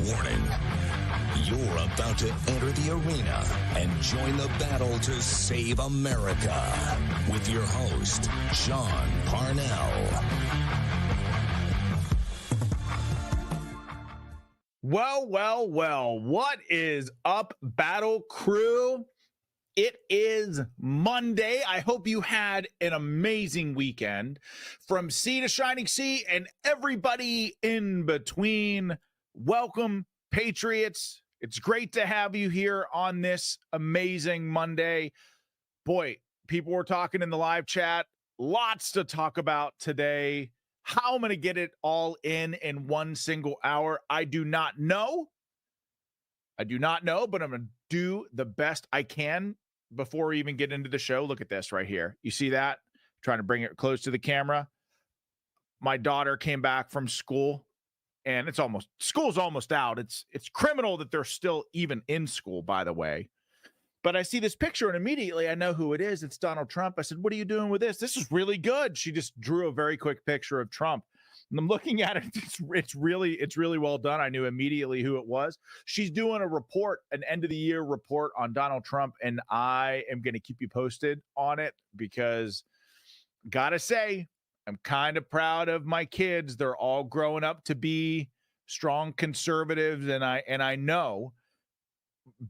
Warning. You're about to enter the arena and join the battle to save America with your host, Sean Parnell. Well, what is up, Battle Crew? It is Monday. I hope you had an amazing weekend from sea to shining sea and everybody in between. Welcome, Patriots. It's great to have you here on this amazing Monday. Boy, people were talking in the live chat. Lots to talk about today. How I'm going to get it all in one single hour, I do not know. But I'm going to do the best I can before we even get into the show. Look at this right here. You see that? Trying to bring it close to the camera. My daughter came back from school, and school's almost out. It's criminal that they're still even in school, by the way. But I see this picture, and immediately I know who it is. It's Donald Trump. I said, "What are you doing with this? This is really good." She just drew a very quick picture of Trump. And I'm looking at it. It's really well done. I knew immediately who it was. She's doing a report, an end of the year report on Donald Trump, and I am going to keep you posted on it because, gotta say, I'm kind of proud of my kids. They're all growing up to be strong conservatives, and I know,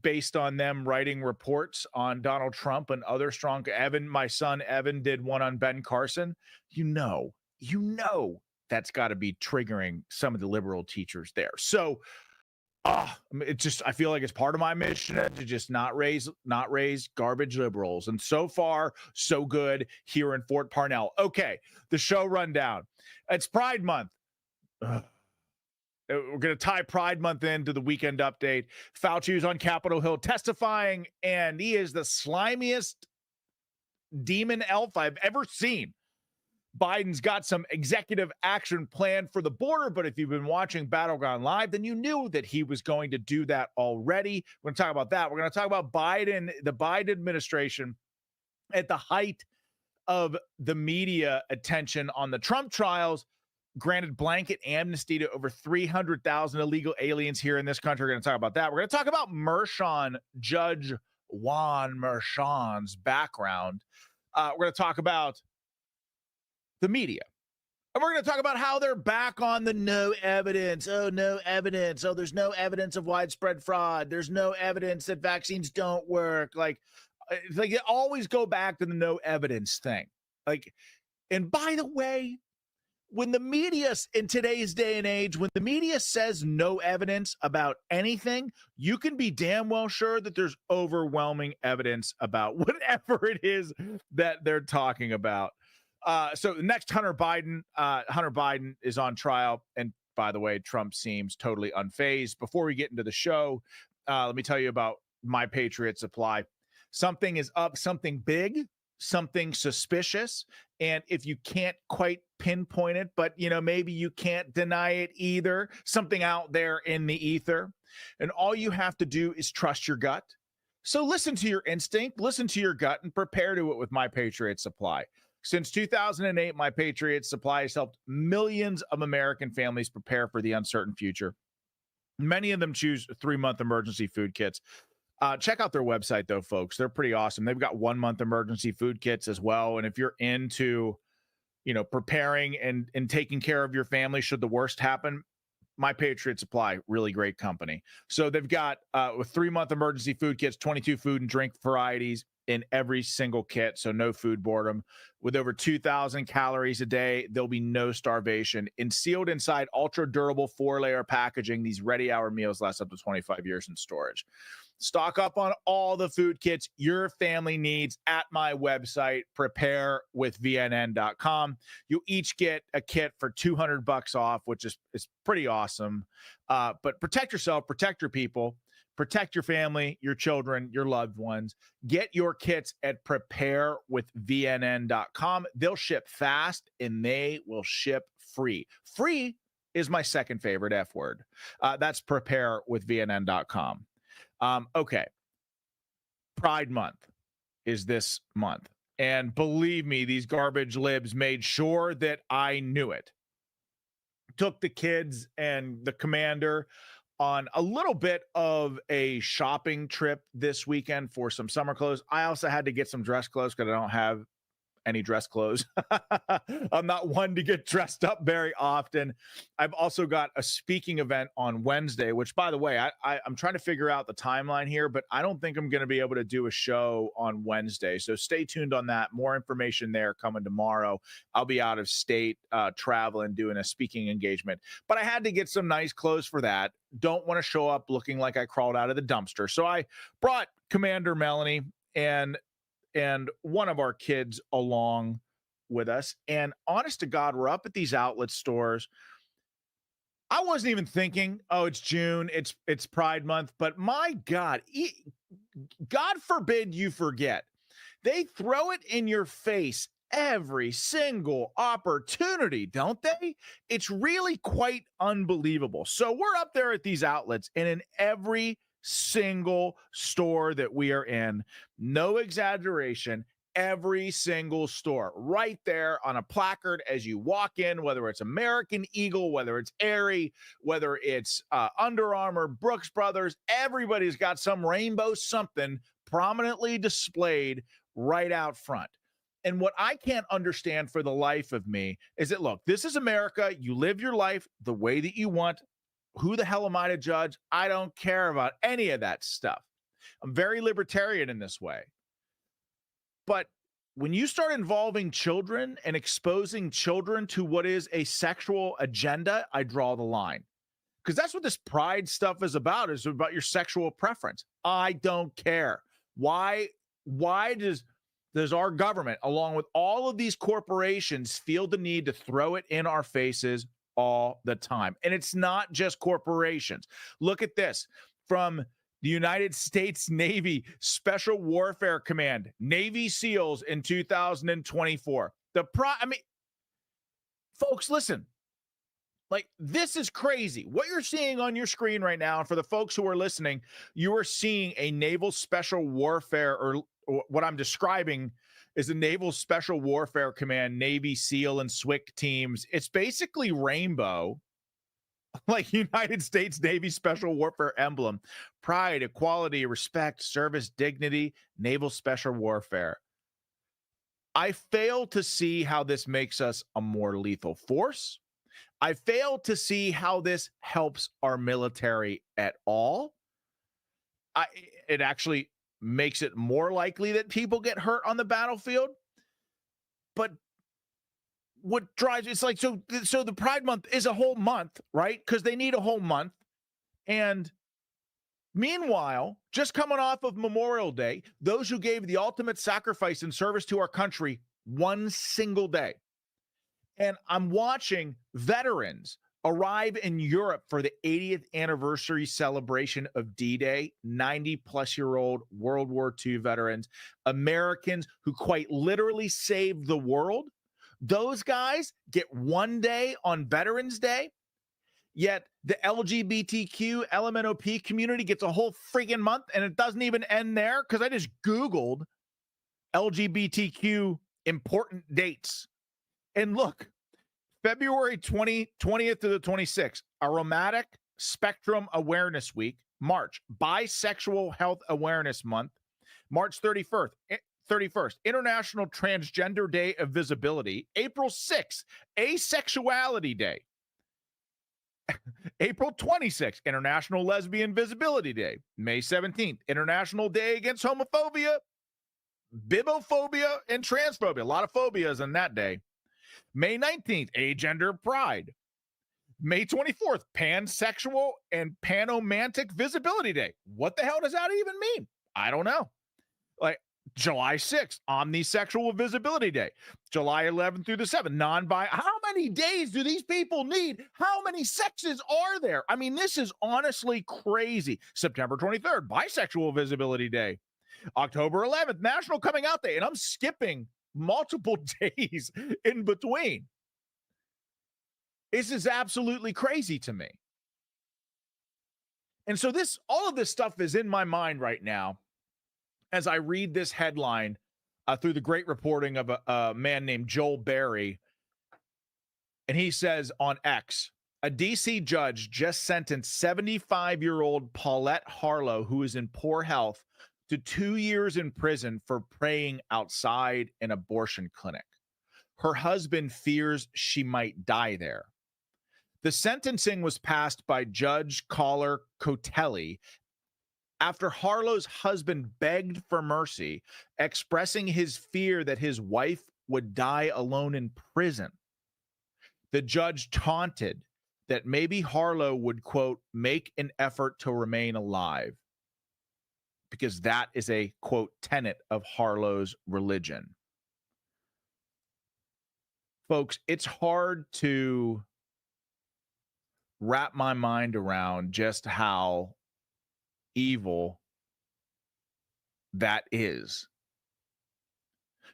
based on them writing reports on Donald Trump and other strong. My son Evan did one on Ben Carson. You know. That's got to be triggering some of the liberal teachers there. So I feel like it's part of my mission to just not raise garbage liberals. And so far, so good here in Fort Parnell. Okay, the show rundown. It's Pride Month. We're going to tie Pride Month into the weekend update. Fauci is on Capitol Hill testifying, and he is the slimiest demon elf I've ever seen. Biden's got some executive action plan for the border, but if you've been watching Battleground Live, then you knew that he was going to do that already. We're going to talk about that. We're going to talk about the Biden administration at the height of the media attention on the Trump trials, granted blanket amnesty to over 300,000 illegal aliens here in this country. We're going to talk about that. We're going to talk about Judge Juan Merchan's background. We're going to talk about the media. And we're going to talk about how they're back on the no evidence. Oh, no evidence. Oh, there's no evidence of widespread fraud. There's no evidence that vaccines don't work. Like they always go back to the no evidence thing. And by the way, when the media in today's day and age, when the media says no evidence about anything, you can be damn well sure that there's overwhelming evidence about whatever it is that they're talking about. So the next Hunter Biden is on trial. And by the way, Trump seems totally unfazed. Before we get into the show, let me tell you about My Patriot Supply. Something is up, something big, something suspicious. And if you can't quite pinpoint it, but maybe you can't deny it either, something out there in the ether. And all you have to do is trust your gut. So listen to your instinct, listen to your gut, and prepare to it with My Patriot Supply. Since 2008, My Patriot Supply has helped millions of American families prepare for the uncertain future. Many of them choose 3-month emergency food kits. Check out their website, though, folks. They're pretty awesome. They've got 1-month emergency food kits as well. And if you're into, preparing and taking care of your family should the worst happen, My Patriot Supply, really great company. So they've got with 3-month emergency food kits, 22 food and drink varieties in every single kit, so no food boredom. With over 2,000 calories a day, there'll be no starvation. And sealed inside ultra-durable 4-layer packaging, these ready-hour meals last up to 25 years in storage. Stock up on all the food kits your family needs at my website, preparewithvnn.com. You'll each get a kit for $200 off, which is pretty awesome. But protect yourself, protect your people. Protect your family, your children, your loved ones. Get your kits at preparewithvnn.com. They'll ship fast and they will ship free. Free is my second favorite F word. That's preparewithvnn.com. Okay. Pride Month is this month. And believe me, these garbage libs made sure that I knew it. Took the kids and the commander on a little bit of a shopping trip this weekend for some summer clothes. I also had to get some dress clothes because I don't have any dress clothes. I'm not one to get dressed up very often. I've also got a speaking event on Wednesday, which, by the way, I'm trying to figure out the timeline here, but I don't think I'm going to be able to do a show on Wednesday. So stay tuned on that. More information there coming tomorrow. I'll be out of state traveling, doing a speaking engagement. But I had to get some nice clothes for that. Don't want to show up looking like I crawled out of the dumpster. So I brought Commander Melanie and one of our kids along with us. And honest to God, we're up at these outlet stores. I wasn't even thinking, oh, it's June, it's Pride Month, but my God, God forbid you forget. They throw it in your face every single opportunity, don't they? It's really quite unbelievable. So we're up there at these outlets, and in every single store that we are in, no exaggeration, every single store right there on a placard as you walk in, whether it's American Eagle, whether it's Aerie, whether it's Under Armour, Brooks Brothers, everybody's got some rainbow something prominently displayed right out front. And what I can't understand for the life of me is that, look, this is America. You live your life the way that you want. Who the hell am I to judge? I don't care about any of that stuff. I'm very libertarian in this way. But when you start involving children and exposing children to what is a sexual agenda, I draw the line. Because that's what this pride stuff is about your sexual preference. I don't care. Why does our government, along with all of these corporations, feel the need to throw it in our faces all the time? And it's not just corporations. Look at this from the United States Navy Special Warfare Command, Navy SEALs in 2024. Folks, listen. Like, this is crazy. What you're seeing on your screen right now, and for the folks who are listening, you are seeing a Naval Special Warfare, or what I'm describing is the Naval Special Warfare Command, Navy SEAL and SWIC teams. It's basically rainbow, like United States Navy Special Warfare emblem, pride, equality, respect, service, dignity, Naval Special Warfare. I fail to see how this makes us a more lethal force. I fail to see how this helps our military at all. It actually makes it more likely that people get hurt on the battlefield. But what drives it's like, so the Pride Month is a whole month, right? Because they need a whole month. And meanwhile, just coming off of Memorial Day, those who gave the ultimate sacrifice in service to our country one single day. And I'm watching veterans arrive in Europe for the 80th anniversary celebration of D-Day, 90-plus-year-old World War II veterans, Americans who quite literally saved the world. Those guys get one day on Veterans Day, yet the LGBTQ, LMNOP community gets a whole freaking month, and it doesn't even end there, because I just Googled LGBTQ important dates. And look, February 20th to the 26th, Aromatic Spectrum Awareness Week. March, Bisexual Health Awareness Month. March 31st, International Transgender Day of Visibility. April 6th, Asexuality Day. April 26th, International Lesbian Visibility Day. May 17th, International Day Against Homophobia, Bibophobia, and Transphobia. A lot of phobias on that day. May 19th, Agender Pride. May 24th, Pansexual and Panomantic Visibility Day. What the hell does that even mean? I don't know. Like, July 6th, Omnisexual Visibility Day. July 11th through the 7th, non-bi. How many days do these people need? How many sexes are there? I mean, this is honestly crazy. September 23rd, Bisexual Visibility Day. October 11th, National Coming Out Day. And I'm skipping multiple days in between. This is absolutely crazy to me. And so all of this stuff is in my mind right now as I read this headline through the great reporting of a man named Joel Berry. And he says on X, A DC judge just sentenced 75-year-old Paulette Harlow, who is in poor health, to 2 years in prison for praying outside an abortion clinic. Her husband fears she might die there. The sentencing was passed by Judge Caller Cotelli after Harlow's husband begged for mercy, expressing his fear that his wife would die alone in prison. The judge taunted that maybe Harlow would, quote, make an effort to remain alive, because that is a, quote, tenet of Harlow's religion. Folks, it's hard to wrap my mind around just how evil that is.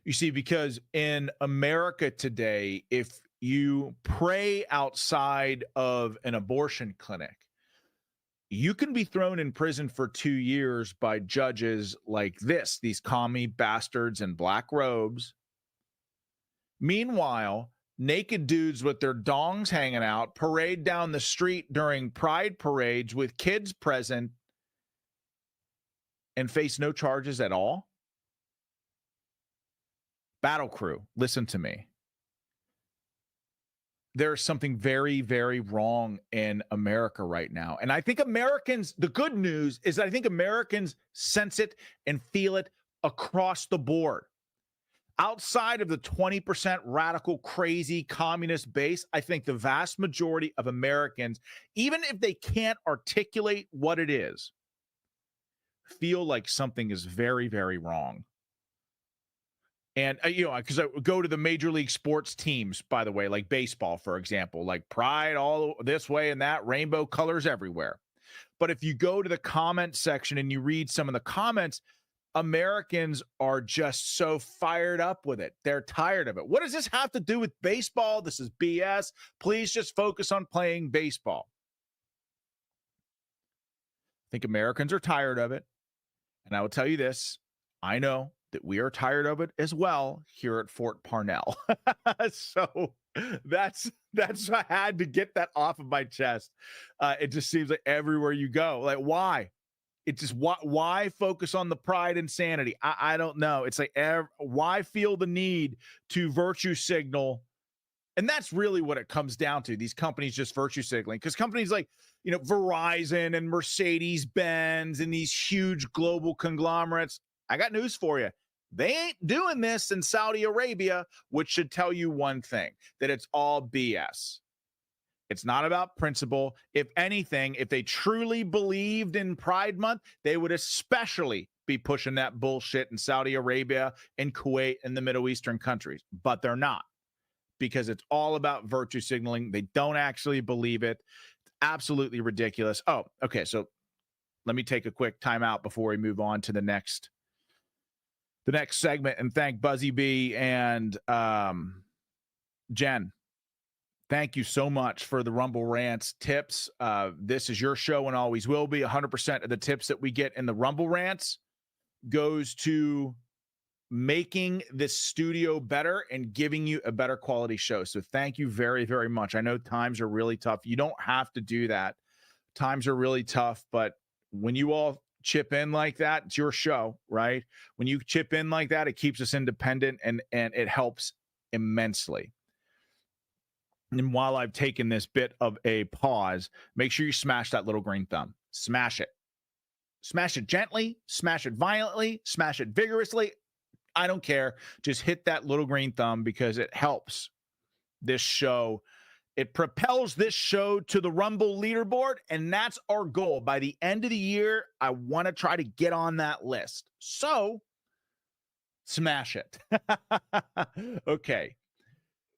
You see, because in America today, if you pray outside of an abortion clinic, you can be thrown in prison for 2 years by judges like this, these commie bastards in black robes. Meanwhile, naked dudes with their dongs hanging out parade down the street during pride parades with kids present and face no charges at all. Battle crew, listen to me. There's something very, very wrong in America right now. And I think Americans, the good news is that I think Americans sense it and feel it across the board. Outside of the 20% radical, crazy communist base, I think the vast majority of Americans, even if they can't articulate what it is, feel like something is very, very wrong. And, because I go to the major league sports teams, by the way, like baseball, for example, like pride all this way and that, rainbow colors everywhere. But if you go to the comment section and you read some of the comments, Americans are just so fired up with it. They're tired of it. What does this have to do with baseball? This is BS. Please just focus on playing baseball. I think Americans are tired of it. And I will tell you this, I know that we are tired of it as well here at Fort Parnell. So that's I had to get that off of my chest. It just seems like everywhere you go, like, why? It's just why focus on the pride and sanity? I don't know. It's like, why feel the need to virtue signal? And that's really what it comes down to. These companies just virtue signaling, because companies like, Verizon and Mercedes-Benz and these huge global conglomerates, I got news for you. They ain't doing this in Saudi Arabia, which should tell you one thing, that it's all BS. It's not about principle. If anything, if they truly believed in Pride Month, they would especially be pushing that bullshit in Saudi Arabia and Kuwait and the Middle Eastern countries. But they're not, because it's all about virtue signaling. They don't actually believe it. It's absolutely ridiculous. Oh, okay. So let me take a quick timeout before we move on to the next segment, and thank Buzzy B and Jen. Thank you so much for the Rumble Rants tips. This is your show and always will be. 100% of the tips that we get in the Rumble Rants goes to making this studio better and giving you a better quality show. So thank you very, very much. I know times are really tough. You don't have to do that. Times are really tough, but when you all chip in like that, it's your show, right? When you chip in like that, it keeps us independent and it helps immensely. And while I've taken this bit of a pause, make sure you smash that little green thumb. Smash it. Smash it gently, smash it violently, smash it vigorously. I don't care. Just hit that little green thumb, because it helps this show. It propels this show to the Rumble leaderboard, and that's our goal. By the end of the year, I want to try to get on that list. So, smash it. Okay.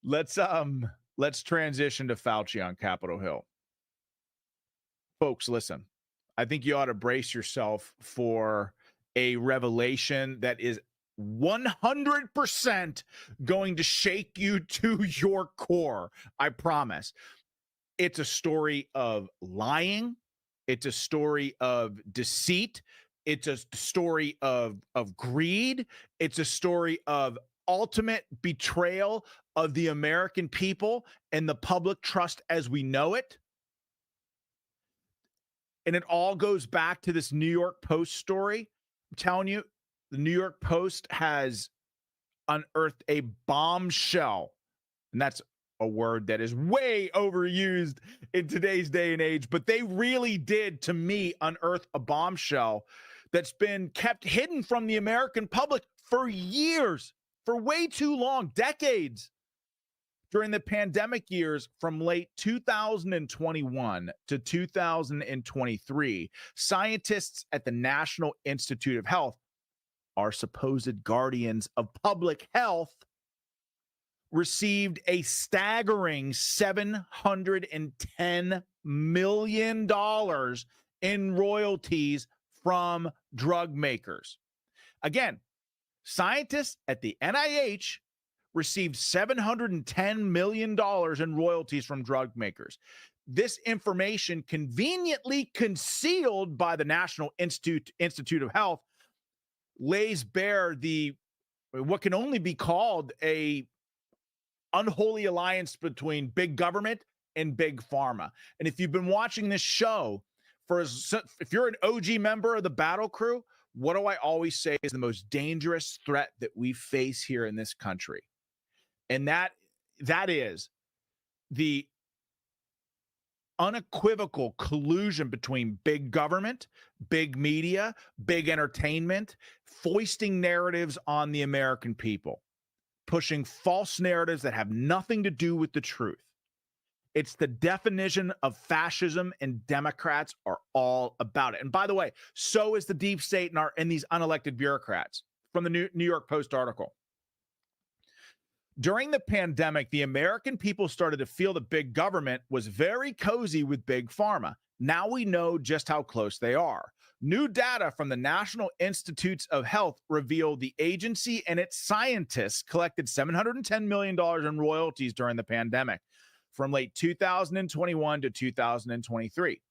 Let's transition to Fauci on Capitol Hill. Folks, listen. I think you ought to brace yourself for a revelation that is 100% going to shake you to your core. I promise. It's a story of lying. It's a story of deceit. It's a story of greed. It's a story of ultimate betrayal of the American people and the public trust as we know it. And it all goes back to this New York Post story. I'm telling you, the New York Post has unearthed a bombshell. And that's a word that is way overused in today's day and age. But they really did, to me, unearth a bombshell that's been kept hidden from the American public for years, for way too long, decades. During the pandemic years from late 2021 to 2023, scientists at the National Institute of Health, our supposed guardians of public health, received a staggering $710 million in royalties from drug makers. Again, scientists at the NIH received $710 million in royalties from drug makers. This information, conveniently concealed by the National Institute of Health, lays bare what can only be called a unholy alliance between big government and big pharma. And if you've been watching this show, if you're an OG member of the Battle Crew, what do I always say is the most dangerous threat that we face here in this country? And that is the unequivocal collusion between big government, big media, big entertainment, foisting narratives on the American people, pushing false narratives that have nothing to do with the truth. It's the definition of fascism, and Democrats are all about it. And by the way, so is the deep state and these unelected bureaucrats, from the New York Post article. During the pandemic, the American people started to feel that big government was very cozy with big pharma. Now we know just how close they are. New data from the National Institutes of Health reveal the agency and its scientists collected $710 million in royalties during the pandemic from late 2021 to 2023.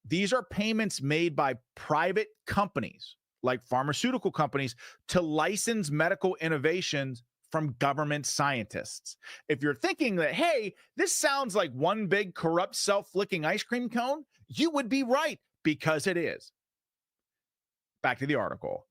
These are payments made by private companies, like pharmaceutical companies, to license medical innovations from government scientists. If you're thinking that, hey, this sounds like one big corrupt self-flicking ice cream cone, you would be right, because it is. Back to the article.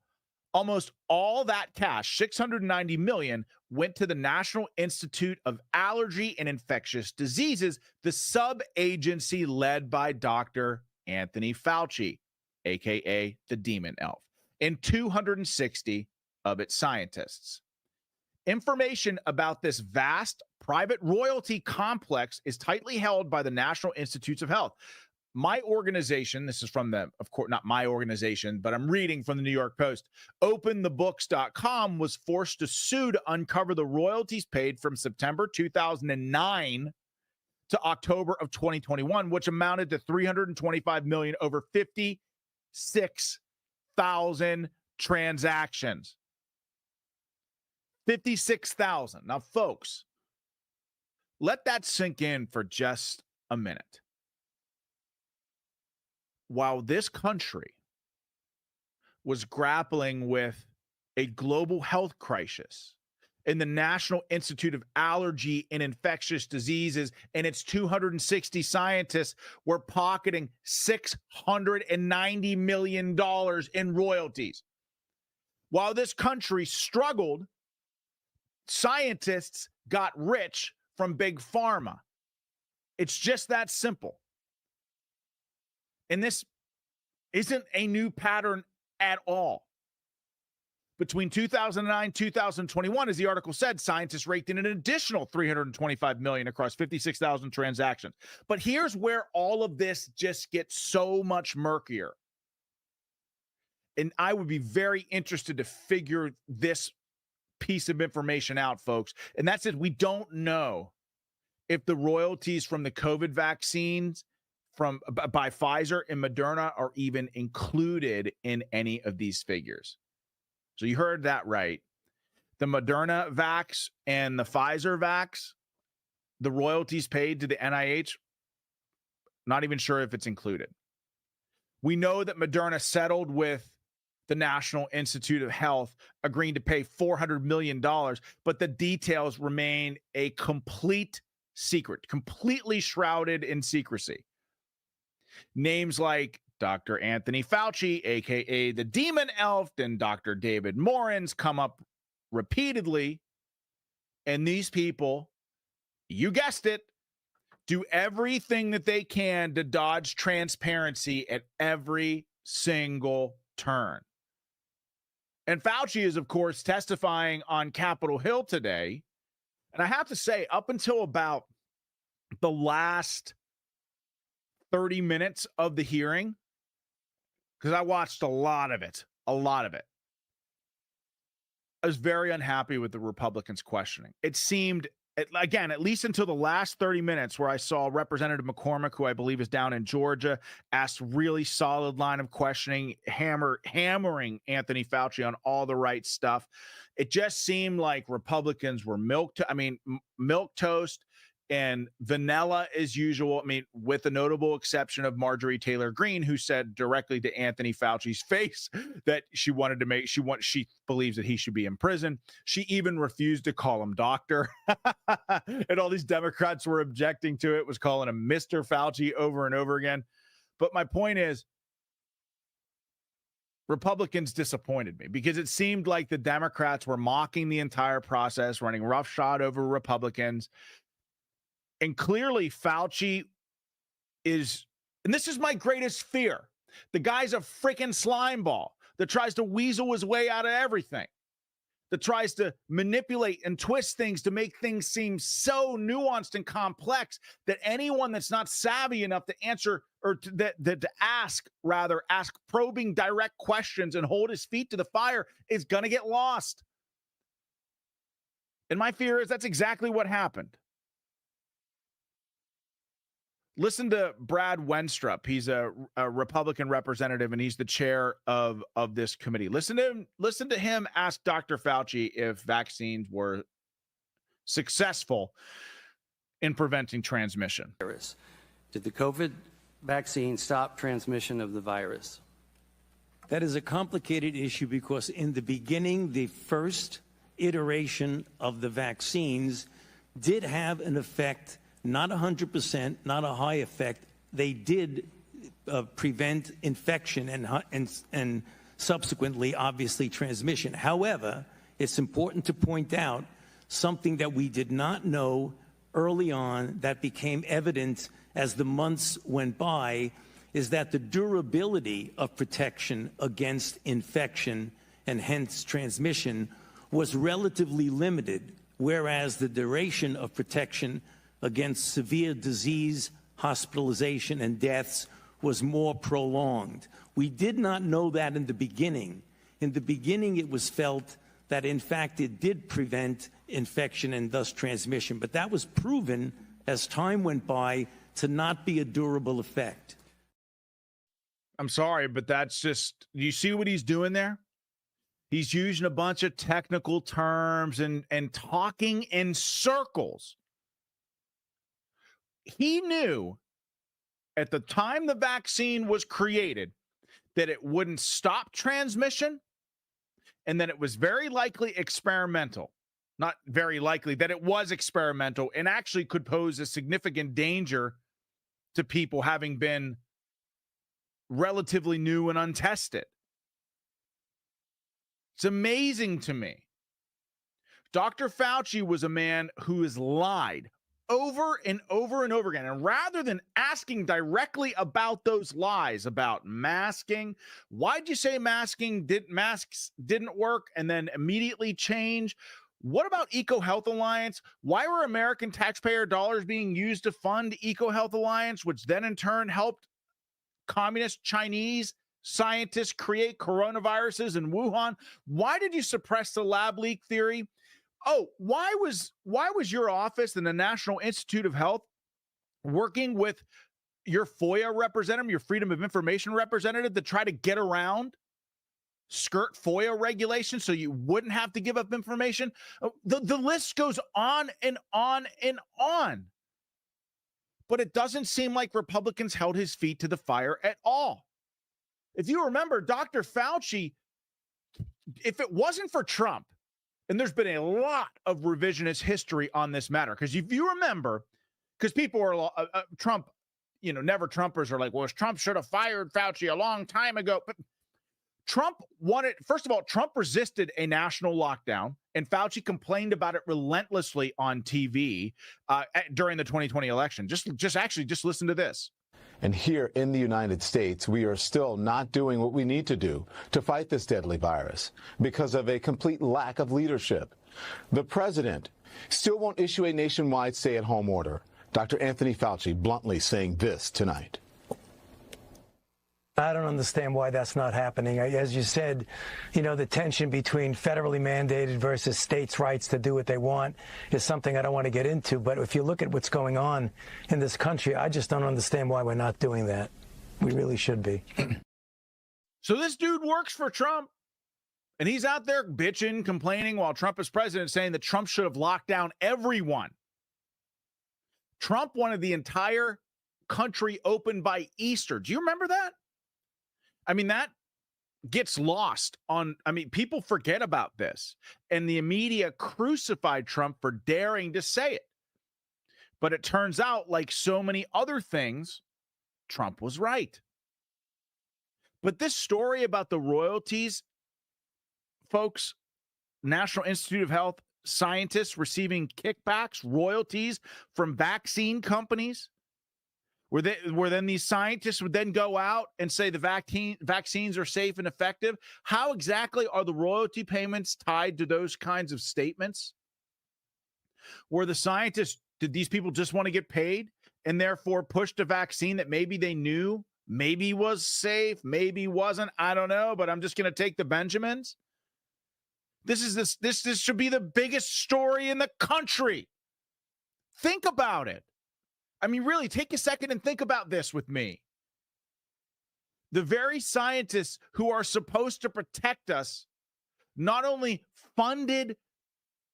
Almost all that cash, $690 million, went to the National Institute of Allergy and Infectious Diseases, the sub-agency led by Dr. Anthony Fauci, aka the Demon Elf, and 260 of its scientists. Information about this vast private royalty complex is tightly held by the National Institutes of Health. My organization, this is from them, of course, not my organization, but I'm reading from the New York Post. OpenTheBooks.com was forced to sue to uncover the royalties paid from September 2009 to October of 2021, which amounted to $325 million over 56,000 transactions. 56,000. Now, folks, let that sink in for just a minute. While this country was grappling with a global health crisis, and the National Institute of Allergy and Infectious Diseases and its 260 scientists were pocketing $690 million in royalties. While this country struggled, scientists got rich from big pharma. It's just that simple. And this isn't a new pattern at all. Between 2009 and 2021, as the article said, scientists raked in an additional $325 million across 56,000 transactions. But here's where all of this just gets so much murkier. And I would be very interested to figure this piece of information out, folks. And that's it. We don't know if the royalties from the COVID vaccines by Pfizer and Moderna are even included in any of these figures. So you heard that right. The Moderna vax and the Pfizer vax, the royalties paid to the NIH, not even sure if it's included. We know that Moderna settled with the National Institute of Health agreeing to pay $400 million, but the details remain a complete secret, completely shrouded in secrecy. Names like Dr. Anthony Fauci, aka the Demon Elf, and Dr. David Morans come up repeatedly. And these people, you guessed it, do everything that they can to dodge transparency at every single turn. And Fauci is, of course, testifying on Capitol Hill today. And I have to say, up until about the last 30 minutes of the hearing, because I watched a lot of it, I was very unhappy with the Republicans' questioning. It seemed, again, at least until the last 30 minutes, where I saw Representative McCormick, who I believe is down in Georgia, asked really solid line of questioning, hammering Anthony Fauci on all the right stuff. It just seemed like Republicans were milk toast and vanilla as usual. I mean, with the notable exception of Marjorie Taylor Greene, who said directly to Anthony Fauci's face that she believes that he should be in prison. She even refused to call him doctor. And all these Democrats were objecting to it, was calling him Mr. Fauci over and over again. But my point is, Republicans disappointed me because it seemed like the Democrats were mocking the entire process, running roughshod over Republicans. And clearly Fauci is, and this is my greatest fear, the guy's a freaking slime ball that tries to weasel his way out of everything, that tries to manipulate and twist things to make things seem so nuanced and complex that anyone that's not savvy enough to answer or to ask probing direct questions and hold his feet to the fire is going to get lost. And my fear is that's exactly what happened. Listen to Brad Wenstrup. He's a Republican representative, and he's the chair of this committee. Listen to him ask Dr. Fauci if vaccines were successful in preventing transmission. Did the COVID vaccine stop transmission of the virus? That is a complicated issue because in the beginning, the first iteration of the vaccines did have an effect. Not 100%, not a high effect. They did prevent infection and subsequently, obviously, transmission. However, it's important to point out something that we did not know early on that became evident as the months went by, is that the durability of protection against infection and hence transmission was relatively limited, whereas the duration of protection against severe disease, hospitalization, and deaths was more prolonged. We did not know that in the beginning. In the beginning, it was felt that, in fact, it did prevent infection and thus transmission. But that was proven as time went by to not be a durable effect. I'm sorry, but that's just, you see what he's doing there? He's using a bunch of technical terms and talking in circles. He knew at the time the vaccine was created that it wouldn't stop transmission and that it was very likely experimental. Not very likely, that it was experimental and actually could pose a significant danger to people having been relatively new and untested. It's amazing to me. Dr. Fauci was a man who has lied over and over and over again. And rather than asking directly about those lies about masking, why'd you say masks didn't work and then immediately change? What about EcoHealth Alliance? Why were American taxpayer dollars being used to fund EcoHealth Alliance, which then in turn helped communist Chinese scientists create coronaviruses in Wuhan? Why did you suppress the lab leak theory? Oh, why was your office and the National Institute of Health working with your FOIA representative, your Freedom of Information representative, to try to get around, skirt FOIA regulations so you wouldn't have to give up information? The list goes on and on and on. But it doesn't seem like Republicans held his feet to the fire at all. If you remember, Dr. Fauci if it wasn't for Trump, and there's been a lot of revisionist history on this matter, because if you remember, because people are Trump, never Trumpers are like, well, Trump should have fired Fauci a long time ago. But Trump wanted, first of all, Trump resisted a national lockdown, and Fauci complained about it relentlessly on TV during the 2020 election. Just listen to this. And here in the United States, we are still not doing what we need to do to fight this deadly virus because of a complete lack of leadership. The president still won't issue a nationwide stay-at-home order. Dr. Anthony Fauci bluntly saying this tonight. I don't understand why that's not happening. As you said, the tension between federally mandated versus states' rights to do what they want is something I don't want to get into. But if you look at what's going on in this country, I just don't understand why we're not doing that. We really should be. So this dude works for Trump, and he's out there bitching, complaining while Trump is president, saying that Trump should have locked down everyone. Trump wanted the entire country open by Easter. Do you remember that? I mean, that gets lost on, people forget about this, and the media crucified Trump for daring to say it. But it turns out, like so many other things, Trump was right. But this story about the royalties, folks, National Institute of Health scientists receiving kickbacks, royalties from vaccine companies, where then these scientists would then go out and say the vaccines are safe and effective. How exactly are the royalty payments tied to those kinds of statements? Were the scientists, did these people just want to get paid and therefore pushed a vaccine that maybe they knew maybe was safe, maybe wasn't? I don't know, but I'm just going to take the Benjamins. This should be the biggest story in the country. Think about it. Really, take a second and think about this with me. The very scientists who are supposed to protect us not only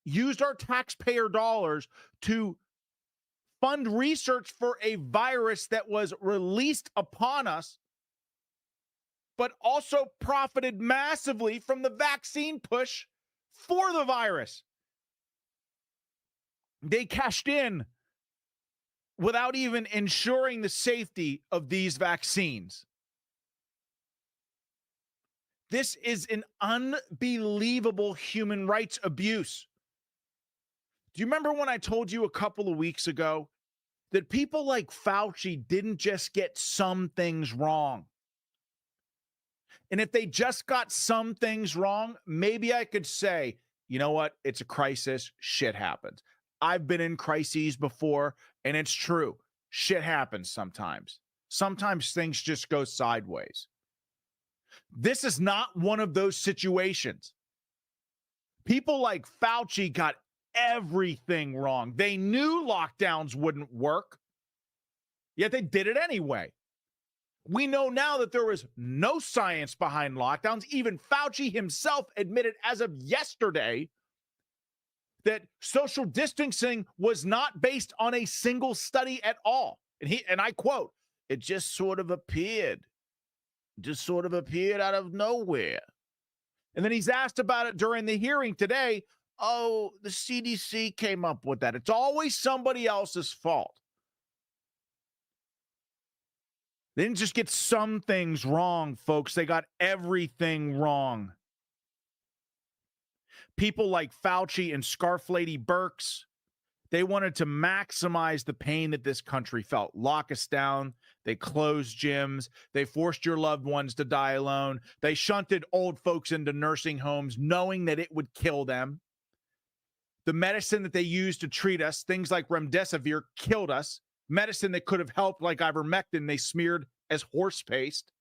used our taxpayer dollars to fund research for a virus that was released upon us, but also profited massively from the vaccine push for the virus. They cashed in without even ensuring the safety of these vaccines. This is an unbelievable human rights abuse. Do you remember when I told you a couple of weeks ago that people like Fauci didn't just get some things wrong? And if they just got some things wrong, maybe I could say, you know what? It's a crisis. Shit happens. I've been in crises before, and it's true. Shit happens sometimes. Sometimes things just go sideways. This is not one of those situations. People like Fauci got everything wrong. They knew lockdowns wouldn't work, yet they did it anyway. We know now that there was no science behind lockdowns. Even Fauci himself admitted as of yesterday that social distancing was not based on a single study at all. And I quote, it just sort of appeared out of nowhere. And then he's asked about it during the hearing today. Oh, the CDC came up with that. It's always somebody else's fault. They didn't just get some things wrong, folks. They got everything wrong. People like Fauci and Scarf Lady Birx, they wanted to maximize the pain that this country felt. Lock us down. They closed gyms. They forced your loved ones to die alone. They shunted old folks into nursing homes knowing that it would kill them. The medicine that they used to treat us, things like remdesivir, killed us. Medicine that could have helped, like ivermectin, they smeared as horse paste.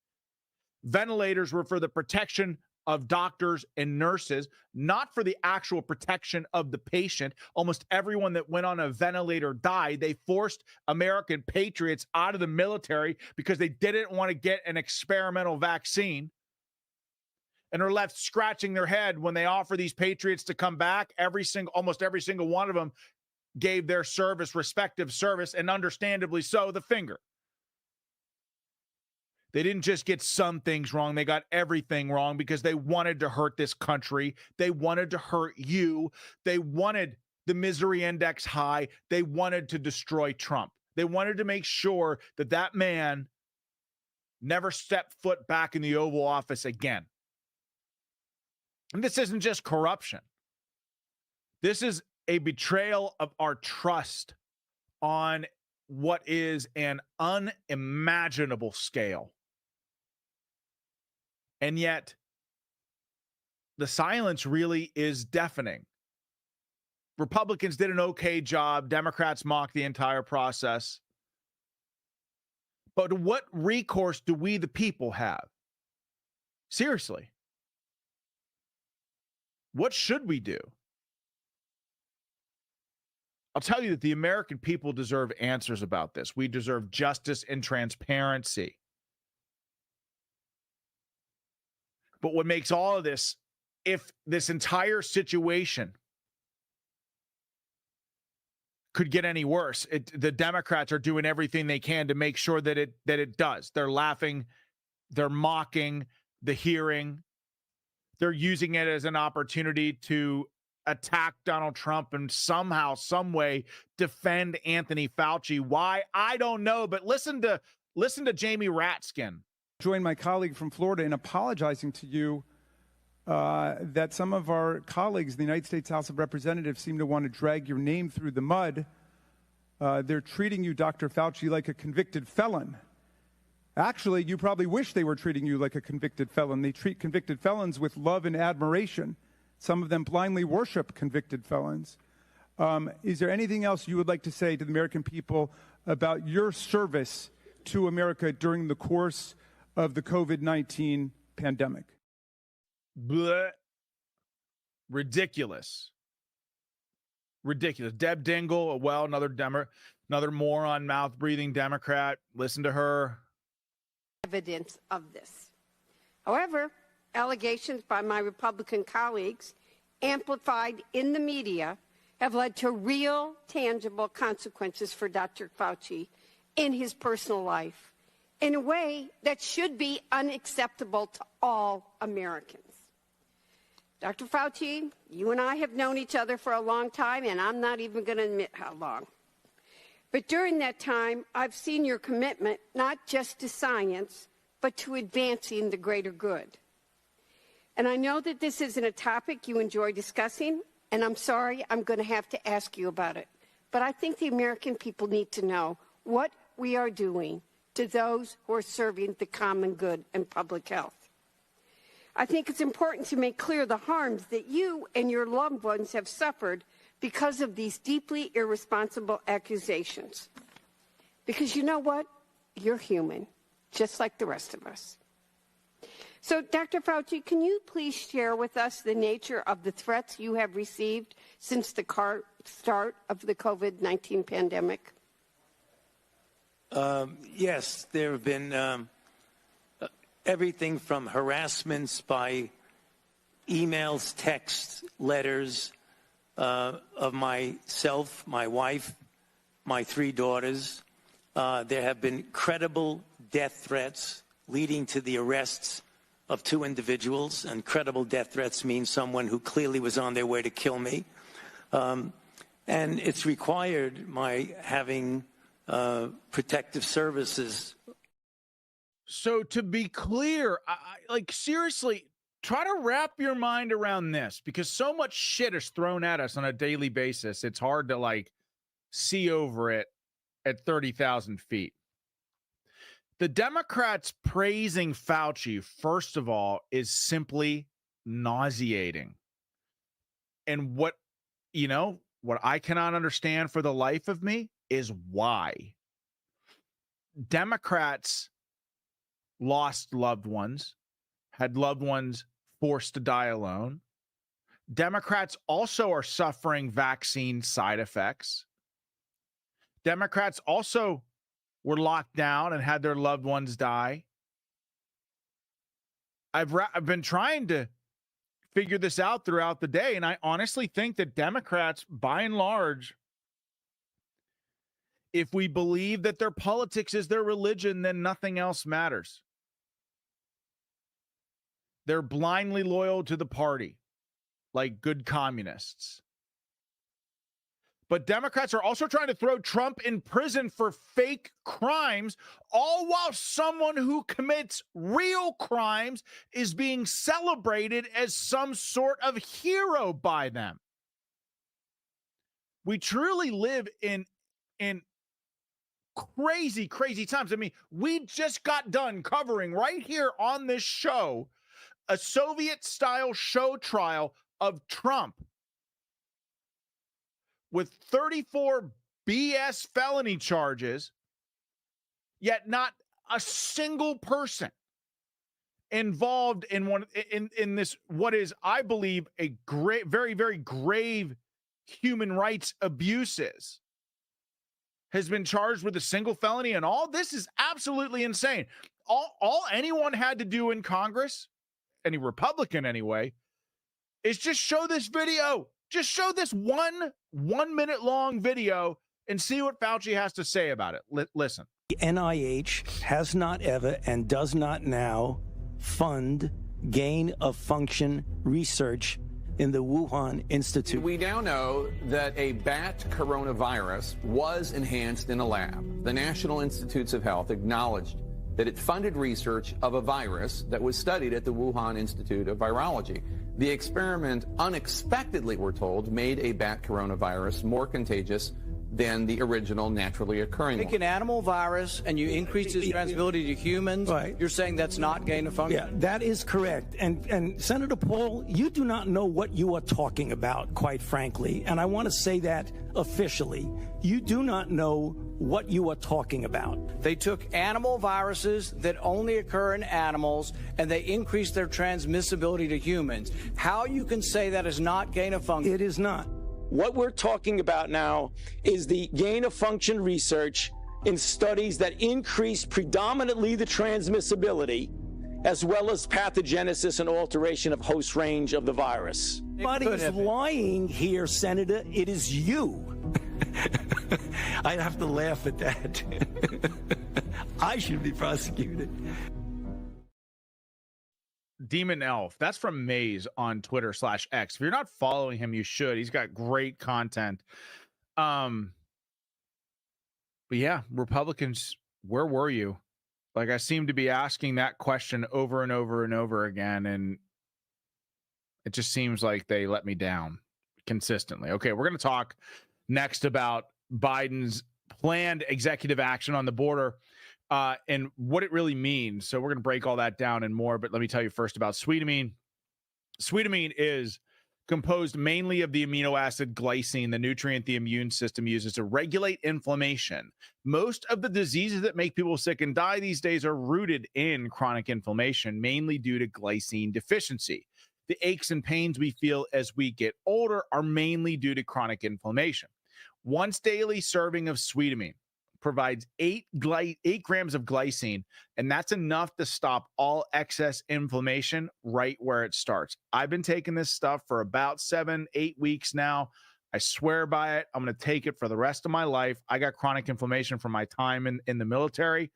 Ventilators were for the protection of doctors and nurses, not for the actual protection of the patient. Almost everyone that went on a ventilator died. They forced American patriots out of the military because they didn't want to get an experimental vaccine, and are left scratching their head when they offer these patriots to come back. Almost every single one of them gave their respective service, and understandably so, the finger. They didn't just get some things wrong. They got everything wrong because they wanted to hurt this country. They wanted to hurt you. They wanted the misery index high. They wanted to destroy Trump. They wanted to make sure that that man never stepped foot back in the Oval Office again. And this isn't just corruption. This is a betrayal of our trust on what is an unimaginable scale. And yet, the silence really is deafening. Republicans did an okay job. Democrats mocked the entire process. But what recourse do we, the people, have? Seriously. What should we do? I'll tell you that the American people deserve answers about this. We deserve justice and transparency. But what makes all of this, if this entire situation could get any worse, the Democrats are doing everything they can to make sure that it does. They're laughing, they're mocking the hearing. They're using it as an opportunity to attack Donald Trump and somehow, some way defend Anthony Fauci. Why? I don't know, but listen to Jamie Ratskin. Join my colleague from Florida in apologizing to you that some of our colleagues in the United States House of Representatives seem to want to drag your name through the mud. They're treating you, Dr. Fauci, like a convicted felon. Actually, you probably wish they were treating you like a convicted felon. They treat convicted felons with love and admiration. Some of them blindly worship convicted felons. Is there anything else you would like to say to the American people about your service to America during the course of the COVID-19 pandemic? Blech. Ridiculous. Ridiculous. Deb Dingell, well, another moron, mouth-breathing Democrat. Listen to her. Evidence of this. However, allegations by my Republican colleagues, amplified in the media, have led to real, tangible consequences for Dr. Fauci in his personal life in a way that should be unacceptable to all Americans. Dr. Fauci, you and I have known each other for a long time, and I'm not even going to admit how long. But during that time, I've seen your commitment not just to science, but to advancing the greater good. And I know that this isn't a topic you enjoy discussing, and I'm sorry I'm going to have to ask you about it. But I think the American people need to know what we are doing to those who are serving the common good and public health. I think it's important to make clear the harms that you and your loved ones have suffered because of these deeply irresponsible accusations. Because you know what? You're human, just like the rest of us. So, Dr. Fauci, can you please share with us the nature of the threats you have received since the start of the COVID-19 pandemic? Yes, there have been everything from harassments by emails, texts, letters of myself, my wife, my 3 daughters. There have been credible death threats leading to the arrests of 2 individuals, and credible death threats mean someone who clearly was on their way to kill me. And it's required my having protective services. So to be clear, like seriously, try to wrap your mind around this, because so much shit is thrown at us on a daily basis. It's hard to like see over it at 30,000 feet. The Democrats praising Fauci, first of all, is simply nauseating. And what I cannot understand for the life of me is why. Democrats lost loved ones, had loved ones forced to die alone. Democrats also are suffering vaccine side effects. Democrats also were locked down and had their loved ones die. I've been trying to figure this out throughout the day, and I honestly think that Democrats, by and large, if we believe that their politics is their religion, then nothing else matters. They're blindly loyal to the party, like good communists. But Democrats are also trying to throw Trump in prison for fake crimes, all while someone who commits real crimes is being celebrated as some sort of hero by them. We truly live in crazy, crazy times. I mean, we just got done covering right here on this show a Soviet-style show trial of Trump with 34 BS felony charges, yet not a single person involved in this, what is, I believe, a great, very, very grave human rights abuses, has been charged with a single felony. And all this is absolutely insane. All anyone had to do in Congress, any Republican anyway, is just show this video. Just show this one minute long video and see what Fauci has to say about it. Listen. The NIH has not ever and does not now fund gain of function research in the Wuhan Institute. We now know that a bat coronavirus was enhanced in a lab. The National Institutes of Health acknowledged that it funded research of a virus that was studied at the Wuhan Institute of Virology. The experiment unexpectedly, we're told, made a bat coronavirus more contagious than the original naturally occurring one. Take an animal virus and you increase its transmissibility to humans. Right. You're saying that's not gain of function? Yeah, that is correct. And Senator Paul, you do not know what you are talking about, quite frankly. And I want to say that officially. You do not know what you are talking about. They took animal viruses that only occur in animals and they increased their transmissibility to humans. How you can say that is not gain of function? It is not. What we're talking about now is the gain of function research in studies that increase predominantly the transmissibility as well as pathogenesis and alteration of host range of the virus. Nobody is lying here, Senator. It is you. I have to laugh at that. I should be prosecuted. Demon Elf. That's from Maze on Twitter/X. If you're not following him, you should. He's got great content. But yeah, Republicans, where were you? Like, I seem to be asking that question over and over and over again, and it just seems like they let me down consistently. Okay, we're going to talk next about Biden's planned executive action on the border. And what it really means. So we're going to break all that down and more, but let me tell you first about sweetamine. Sweetamine is composed mainly of the amino acid glycine, the nutrient the immune system uses to regulate inflammation. Most of the diseases that make people sick and die these days are rooted in chronic inflammation, mainly due to glycine deficiency. The aches and pains we feel as we get older are mainly due to chronic inflammation. Once daily serving of sweetamine provides 8 grams of glycine, and that's enough to stop all excess inflammation right where it starts. I've been taking this stuff for about 7-8 weeks now. I swear by it. I'm going to take it for the rest of my life. I got chronic inflammation from my time in the military.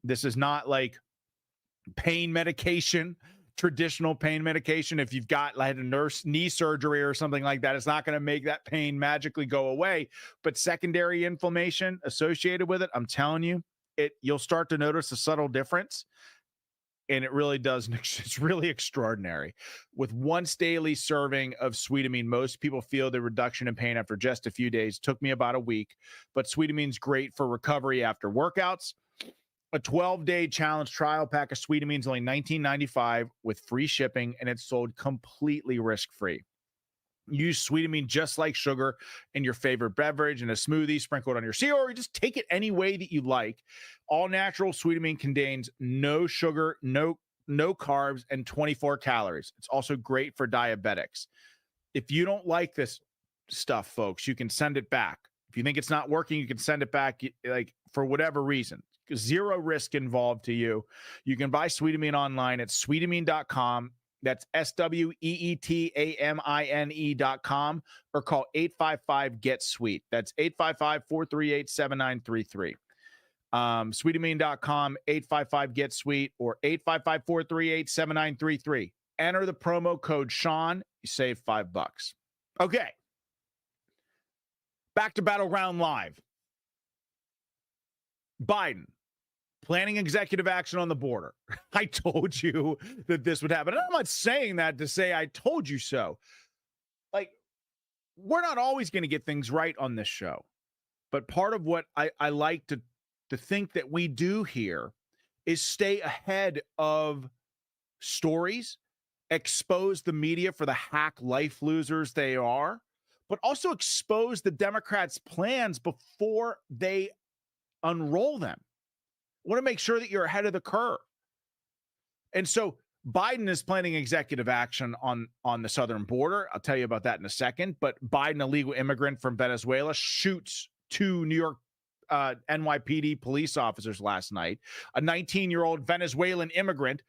This is not like pain medication, traditional pain medication. If you've got like a knee surgery or something like that, it's not going to make that pain magically go away. But secondary inflammation associated with it, I'm telling you, you'll start to notice a subtle difference. And it really does. It's really extraordinary. With once daily serving of sweetamine, most people feel the reduction in pain after just a few days. Took me about a week, but sweetamine's great for recovery after workouts. A 12-day challenge trial pack of sweetamine is only $19.95 with free shipping, and it's sold completely risk-free. Use sweetamine just like sugar in your favorite beverage, in a smoothie, sprinkle it on your cereal, or just take it any way that you like. All natural sweetamine contains no sugar, no carbs, and 24 calories. It's also great for diabetics. If you don't like this stuff, folks, you can send it back. If you think it's not working, you can send it back, like, for whatever reason. Zero risk involved to you. You can buy Sweetamine online at sweetamine.com. That's SWEETAMINE.com, or call 855-GET-SWEET. That's 855-438-7933. Sweetamine.com, 855-GET-SWEET, or 855-438-7933. Enter the promo code Sean. You save $5. Okay. Back to Battleground Live. Biden planning executive action on the border. I told you that this would happen. And I'm not saying that to say I told you so. Like, we're not always going to get things right on this show. But part of what I like to think that we do here is stay ahead of stories, expose the media for the hack life losers they are, but also expose the Democrats' plans before they unroll them. I want to make sure that you're ahead of the curve. And so Biden is planning executive action on the southern border. I'll tell you about that in a second. But Biden, a legal immigrant from Venezuela, shoots two New York NYPD police officers last night. A 19-year-old Venezuelan immigrant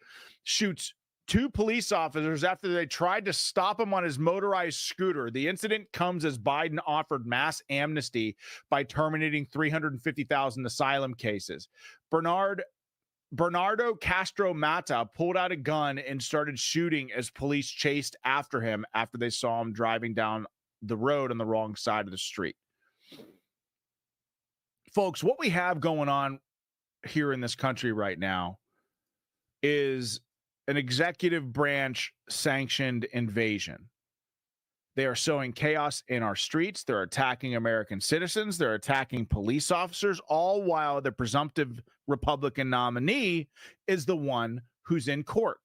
shoots two police officers after they tried to stop him on his motorized scooter. The incident comes as Biden offered mass amnesty by terminating 350,000 asylum cases. Bernardo Castro Mata pulled out a gun and started shooting as police chased after him after they saw him driving down the road on the wrong side of the street. Folks, what we have going on here in this country right now is an executive branch sanctioned invasion. They are sowing chaos in our streets. They're attacking American citizens. They're attacking police officers, all while the presumptive Republican nominee is the one who's in court.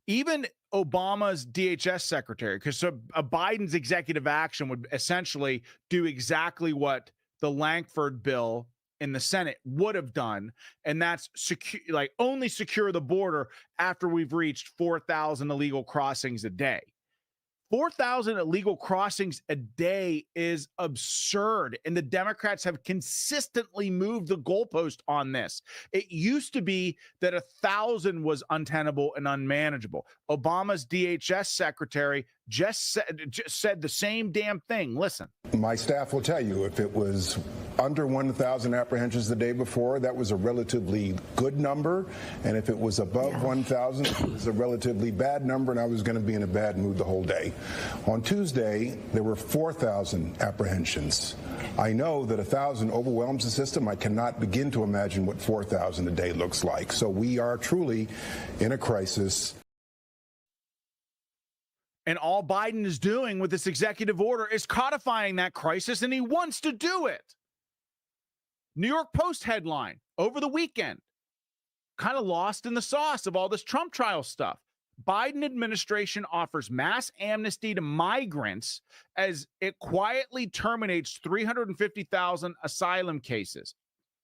Even Obama's DHS secretary, because Biden's executive action would essentially do exactly what the Lankford bill in the Senate would have done, and that's only secure the border after we've reached 4,000 illegal crossings a day. 4,000 illegal crossings a day is absurd, and the Democrats have consistently moved the goalpost on this. It used to be that 1,000 was untenable and unmanageable. Obama's DHS secretary just said the same damn thing. Listen. My staff will tell you if it was under 1,000 apprehensions the day before, that was a relatively good number. And if it was above 1,000, it was a relatively bad number, and I was going to be in a bad mood the whole day. On Tuesday, there were 4,000 apprehensions. I know that 1,000 overwhelms the system. I cannot begin to imagine what 4,000 a day looks like. So we are truly in a crisis. And all Biden is doing with this executive order is codifying that crisis, and he wants to do it. New York Post headline over the weekend, kind of lost in the sauce of all this Trump trial stuff. Biden administration offers mass amnesty to migrants as it quietly terminates 350,000 asylum cases.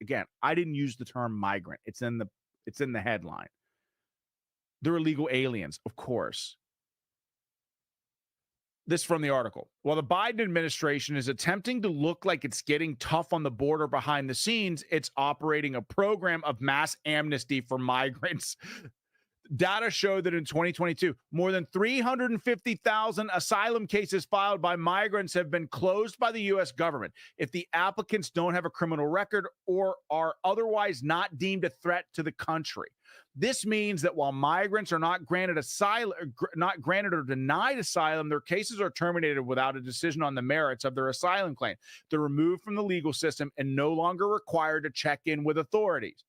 Again, I didn't use the term migrant. It's in the headline. They're illegal aliens, of course. This from the article. While the Biden administration is attempting to look like it's getting tough on the border behind the scenes, it's operating a program of mass amnesty for migrants. Data show that in 2022, more than 350,000 asylum cases filed by migrants have been closed by the U.S. government if the applicants don't have a criminal record or are otherwise not deemed a threat to the country. This means that while migrants are not granted or denied asylum, their cases are terminated without a decision on the merits of their asylum claim. They're removed from the legal system and no longer required to check in with authorities.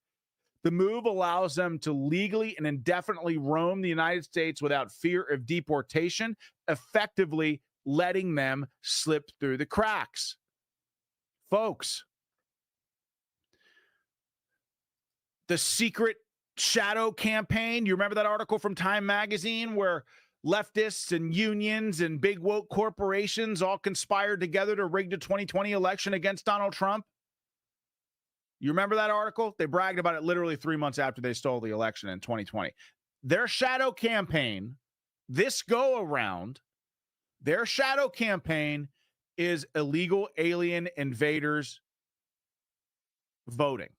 The move allows them to legally and indefinitely roam the United States without fear of deportation, effectively letting them slip through the cracks. Folks, the secret shadow campaign. You remember that article from Time Magazine where leftists and unions and big woke corporations all conspired together to rig the 2020 election against Donald Trump? You remember that article? They bragged about it literally 3 months after they stole the election in 2020. Their shadow campaign, this go around, their shadow campaign is illegal alien invaders voting.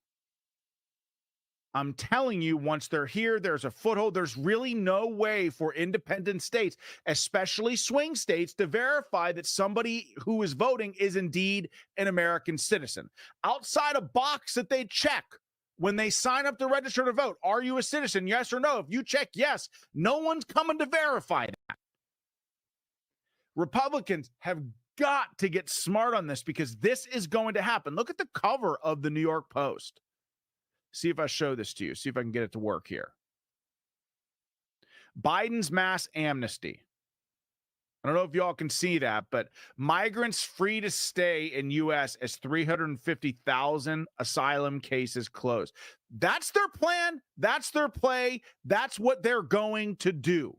I'm telling you, once they're here, there's a foothold. There's really no way for independent states, especially swing states, to verify that somebody who is voting is indeed an American citizen. Outside a box that they check when they sign up to register to vote, are you a citizen, yes or no? If you check yes, no one's coming to verify that. Republicans have got to get smart on this because this is going to happen. Look at the cover of the New York Post. See if I show this to you. See if I can get it to work here. Biden's mass amnesty. I don't know if y'all can see that, but migrants free to stay in U.S. as 350,000 asylum cases closed. That's their plan. That's their play. That's what they're going to do.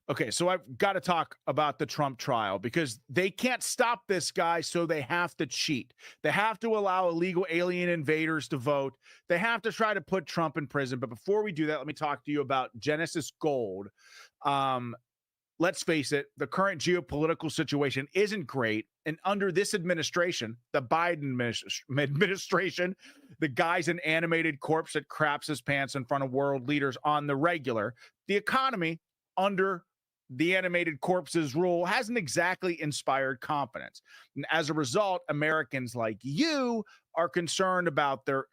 Okay, so I've got to talk about the Trump trial because they can't stop this guy, so they have to cheat. They have to allow illegal alien invaders to vote. They have to try to put Trump in prison. But before we do that, let me talk to you about Genesis Gold. Let's face it, the current geopolitical situation isn't great. And under this administration, the Biden administration, the guy's an animated corpse that craps his pants in front of world leaders on the regular. The economy under the animated corpse's rule hasn't exactly inspired confidence. And as a result, Americans like you are concerned about their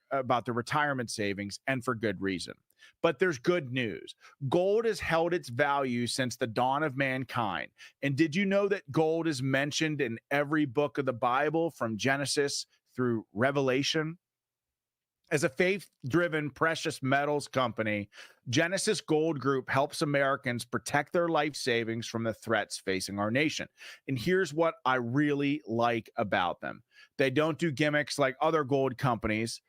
retirement savings, and for good reason. But there's good news. Gold has held its value since the dawn of mankind. And did you know that gold is mentioned in every book of the Bible from Genesis through Revelation? As a faith-driven precious metals company, Genesis Gold Group helps Americans protect their life savings from the threats facing our nation. And here's what I really like about them. They don't do gimmicks like other gold companies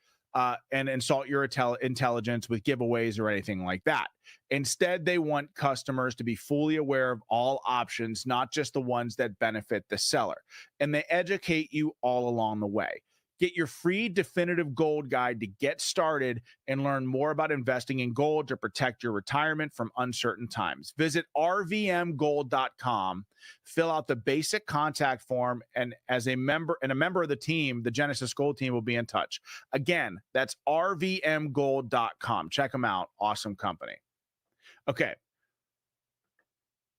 and insult your intelligence with giveaways or anything like that. Instead, they want customers to be fully aware of all options, not just the ones that benefit the seller. And they educate you all along the way. Get your free definitive gold guide to get started and learn more about investing in gold to protect your retirement from uncertain times. Visit rvmgold.com, fill out the basic contact form, and as a member of the team, the Genesis Gold team will be in touch. Again, that's rvmgold.com. Check them out. Awesome company. Okay.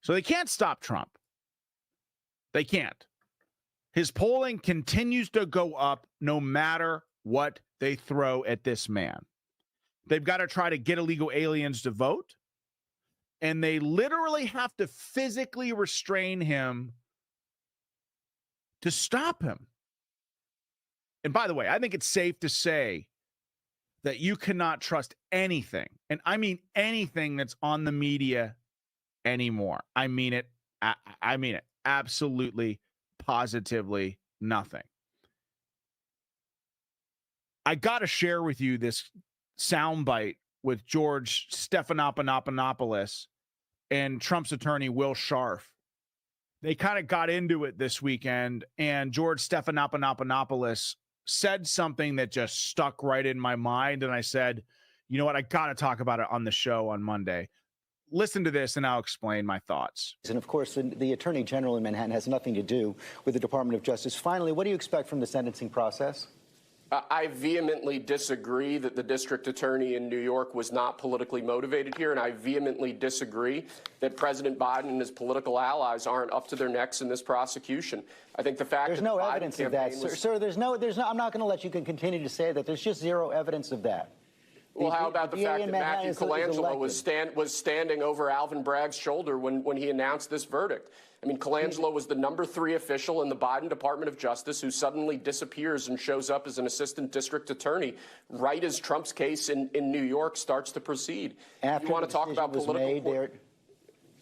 So they can't stop Trump. They can't. His polling continues to go up no matter what they throw at this man. They've got to try to get illegal aliens to vote, and they literally have to physically restrain him to stop him. And by the way, I think it's safe to say that you cannot trust anything, and I mean anything that's on the media anymore. I mean it. I mean it. Absolutely. Positively nothing. I got to share with you this soundbite with George Stephanopoulos and Trump's attorney, Will Scharf. They kind of got into it this weekend, and George Stephanopoulos said something that just stuck right in my mind. And I said, you know what? I got to talk about it on the show on Monday. Listen to this, and I'll explain my thoughts. And of course, the Attorney General in Manhattan has nothing to do with the Department of Justice. Finally, what do you expect from the sentencing process? I vehemently disagree that the district attorney in New York was not politically motivated here, and I vehemently disagree that President Biden and his political allies aren't up to their necks in this prosecution. I think the fact there's that no the Biden evidence of that, campaign sir. There's no. I'm not going to let you continue to say that. There's just zero evidence of that. Well, how about the fact that Matthew Colangelo was standing over Alvin Bragg's shoulder when he announced this verdict? I mean, Colangelo was the #3 official in the Biden Department of Justice who suddenly disappears and shows up as an assistant district attorney right as Trump's case in New York starts to proceed. After you want to talk about political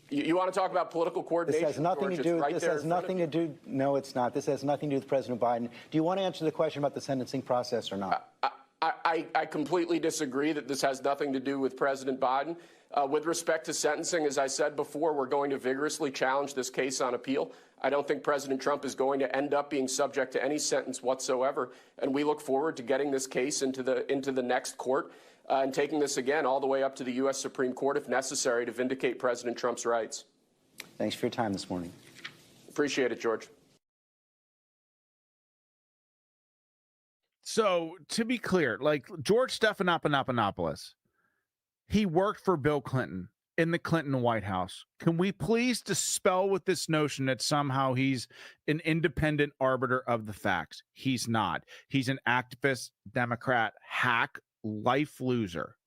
you want to talk about political coordination? This has nothing to do. This has nothing to do. No, it's not. This has nothing to do with President Biden. Do you want to answer the question about the sentencing process or not? I completely disagree that this has nothing to do with President Biden. With respect to sentencing, as I said before, we're going to vigorously challenge this case on appeal. I don't think President Trump is going to end up being subject to any sentence whatsoever, and we look forward to getting this case into the next court and taking this again all the way up to the U.S. Supreme Court if necessary to vindicate President Trump's rights. Thanks for your time this morning. Appreciate it, George. So to be clear, like George Stephanopoulos, he worked for Bill Clinton in the Clinton White House. Can we please dispel with this notion that somehow he's an independent arbiter of the facts? He's not. He's an activist, Democrat, hack, life loser.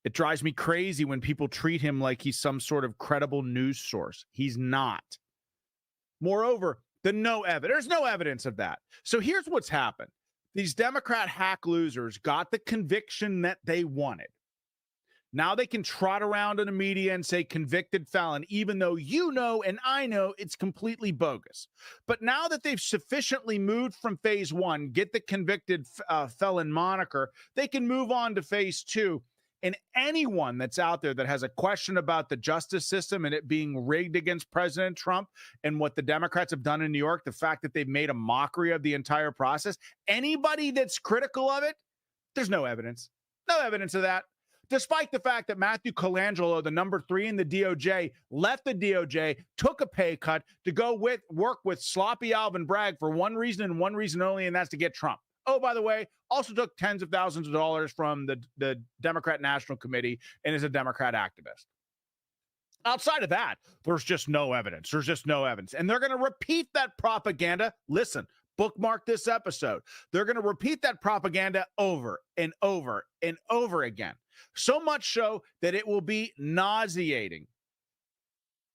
It drives me crazy when people treat him like he's some sort of credible news source. He's not. Moreover, there's no evidence of that. So here's what's happened. These Democrat hack losers got the conviction that they wanted. Now they can trot around in the media and say convicted felon, even though you know and I know it's completely bogus. But now that they've sufficiently moved from phase one, get the convicted felon moniker, they can move on to phase two. And anyone that's out there that has a question about the justice system and it being rigged against President Trump and what the Democrats have done in New York, the fact that they've made a mockery of the entire process, anybody that's critical of it, there's no evidence. No evidence of that. Despite the fact that Matthew Colangelo, the number 3 in the DOJ, left the DOJ, took a pay cut to go work with sloppy Alvin Bragg for one reason and one reason only, and that's to get Trump. Oh, by the way, also took tens of thousands of dollars from the Democrat National Committee and is a Democrat activist. Outside of that, there's just no evidence. There's just no evidence. And they're going to repeat that propaganda. Listen, bookmark this episode. They're going to repeat that propaganda over and over and over again. So much so that it will be nauseating.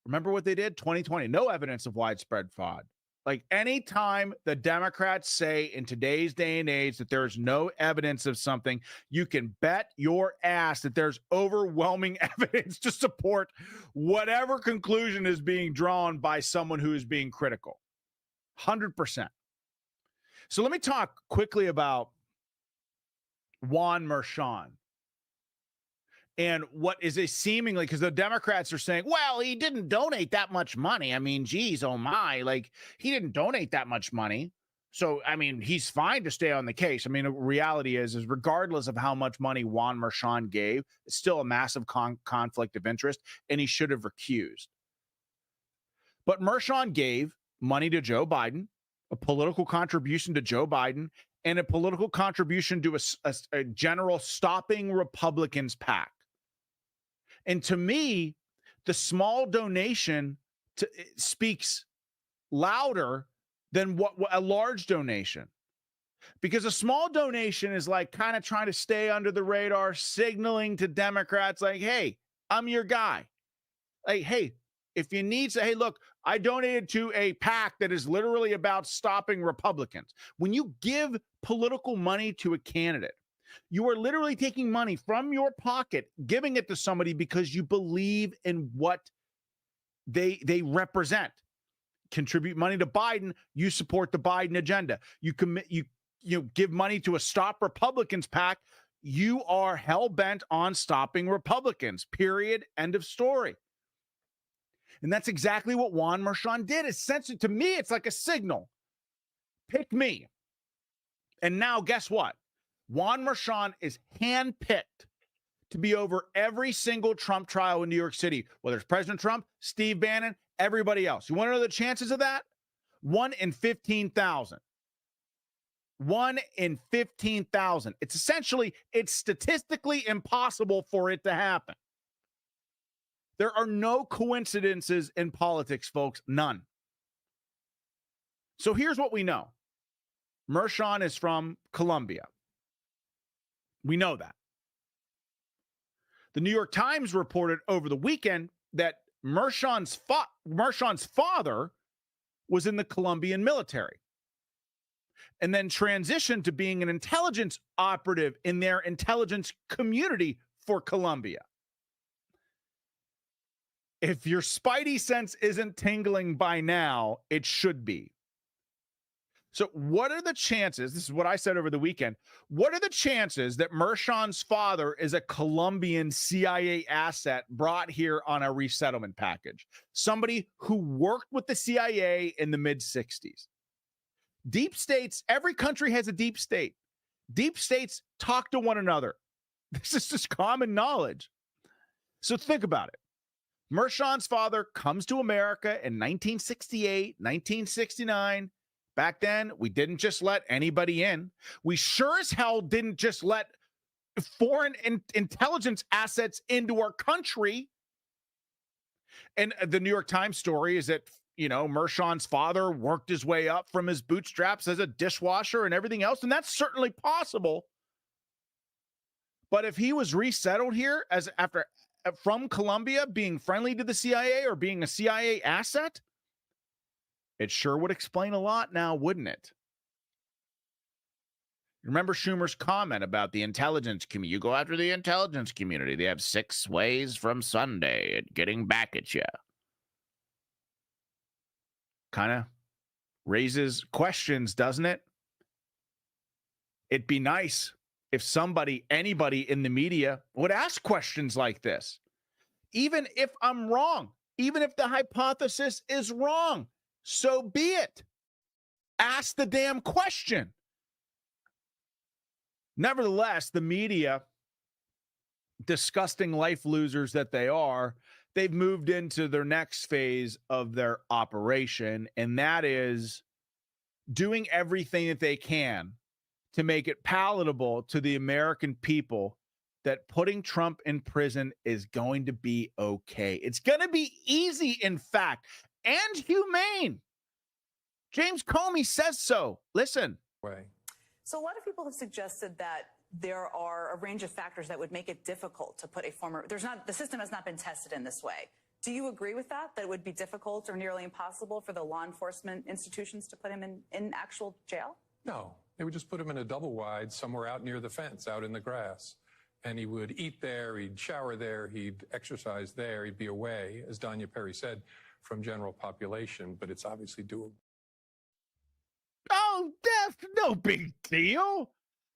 Remember what they did? 2020, no evidence of widespread fraud. Like anytime the Democrats say in today's day and age that there's no evidence of something, you can bet your ass that there's overwhelming evidence to support whatever conclusion is being drawn by someone who is being critical. 100%. So let me talk quickly about Juan Merchan. And what is a seemingly, because the Democrats are saying, well, he didn't donate that much money. I mean, geez, oh my, like he didn't donate that much money. So, I mean, he's fine to stay on the case. I mean, the reality is regardless of how much money Juan Merchan gave, it's still a massive conflict of interest, and he should have recused. But Merchan gave money to Joe Biden, a political contribution to Joe Biden, and a political contribution to a general Stopping Republicans PAC. And to me, the small donation speaks louder than what a large donation. Because a small donation is like kind of trying to stay under the radar, signaling to Democrats like, hey, I'm your guy. Like, hey, if you need to, hey, look, I donated to a PAC that is literally about stopping Republicans. When you give political money to a candidate, you are literally taking money from your pocket, giving it to somebody because you believe in what they represent. Contribute money to Biden, you support the Biden agenda. You give money to a Stop Republicans PAC, you are hell-bent on stopping Republicans, period, end of story. And that's exactly what Juan Merchan did. Essentially, to me, it's like a signal. Pick me. And now, guess what? Juan Merchan is handpicked to be over every single Trump trial in New York City, whether it's President Trump, Steve Bannon, everybody else. You want to know the chances of that? 1 in 15,000. 1 in 15,000. It's statistically impossible for it to happen. There are no coincidences in politics, folks. None. So here's what we know. Merchan is from Colombia. We know that. The New York Times reported over the weekend that Merchan's father was in the Colombian military and then transitioned to being an intelligence operative in their intelligence community for Colombia. If your spidey sense isn't tingling by now, it should be. So what are the chances, this is what I said over the weekend, what are the chances that Merchan's father is a Colombian CIA asset brought here on a resettlement package? Somebody who worked with the CIA in the mid-60s. Deep states, every country has a deep state. Deep states talk to one another. This is just common knowledge. So think about it. Merchan's father comes to America in 1968, 1969, Back then, we didn't just let anybody in. We sure as hell didn't just let foreign intelligence assets into our country. And the New York Times story is that, Mershon's father worked his way up from his bootstraps as a dishwasher and everything else. And that's certainly possible. But if he was resettled here from Colombia, being friendly to the CIA or being a CIA asset, it sure would explain a lot now, wouldn't it? Remember Schumer's comment about the intelligence community. You go after the intelligence community. They have 6 ways from Sunday at getting back at you. Kind of raises questions, doesn't it? It'd be nice if anybody in the media would ask questions like this. Even if I'm wrong, even if the hypothesis is wrong, so be it. Ask the damn question. Nevertheless, the media, disgusting life losers that they are, they've moved into their next phase of their operation, and that is doing everything that they can to make it palatable to the American people that putting Trump in prison is going to be okay. It's going to be easy, in fact, and humane. James Comey says so. Listen. So a lot of people have suggested that there are a range of factors that would make it difficult to put the system has not been tested in this way. Do you agree with that it would be difficult or nearly impossible for the law enforcement institutions to put him in actual jail? No, they would just put him in a double wide somewhere out near the fence, out in the grass. And he would eat there, he'd shower there, he'd exercise there, he'd be away, as Danya Perry said, from general population, but it's obviously doable. Oh, that's no big deal.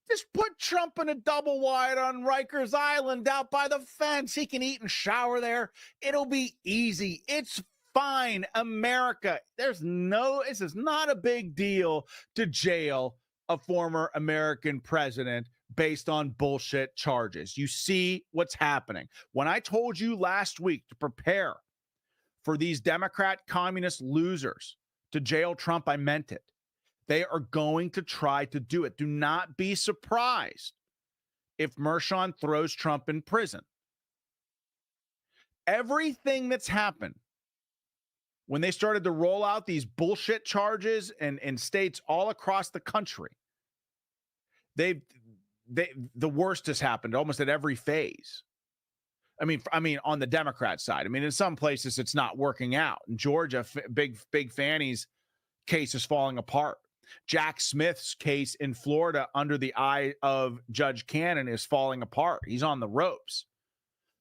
Just put Trump in a double wide on Rikers Island out by the fence. He can eat and shower there. It'll be easy. It's fine. America. This is not a big deal to jail a former American president based on bullshit charges. You see what's happening. When I told you last week to prepare for these Democrat communist losers to jail Trump, I meant it. They are going to try to do it. Do not be surprised if Mershon throws Trump in prison. Everything that's happened when they started to roll out these bullshit charges in states all across the country, the worst has happened almost at every phase. I mean, on the Democrat side. I mean, in some places it's not working out. In Georgia, Big Fanny's case is falling apart. Jack Smith's case in Florida under the eye of Judge Cannon is falling apart. He's on the ropes.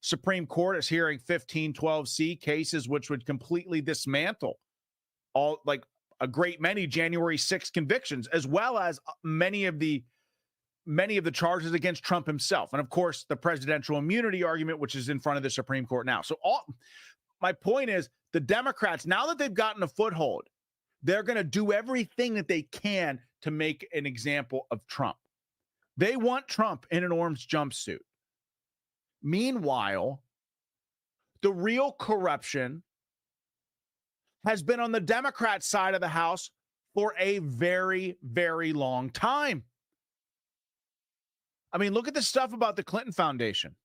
Supreme Court is hearing 1512C cases, which would completely dismantle a great many January 6th convictions, as well as many of the charges against Trump himself. And of course, the presidential immunity argument, which is in front of the Supreme Court now. So my point is the Democrats, now that they've gotten a foothold, they're going to do everything that they can to make an example of Trump. They want Trump in an orange jumpsuit. Meanwhile, the real corruption has been on the Democrat side of the House for a very, very long time. I mean, look at the stuff about the Clinton Foundation.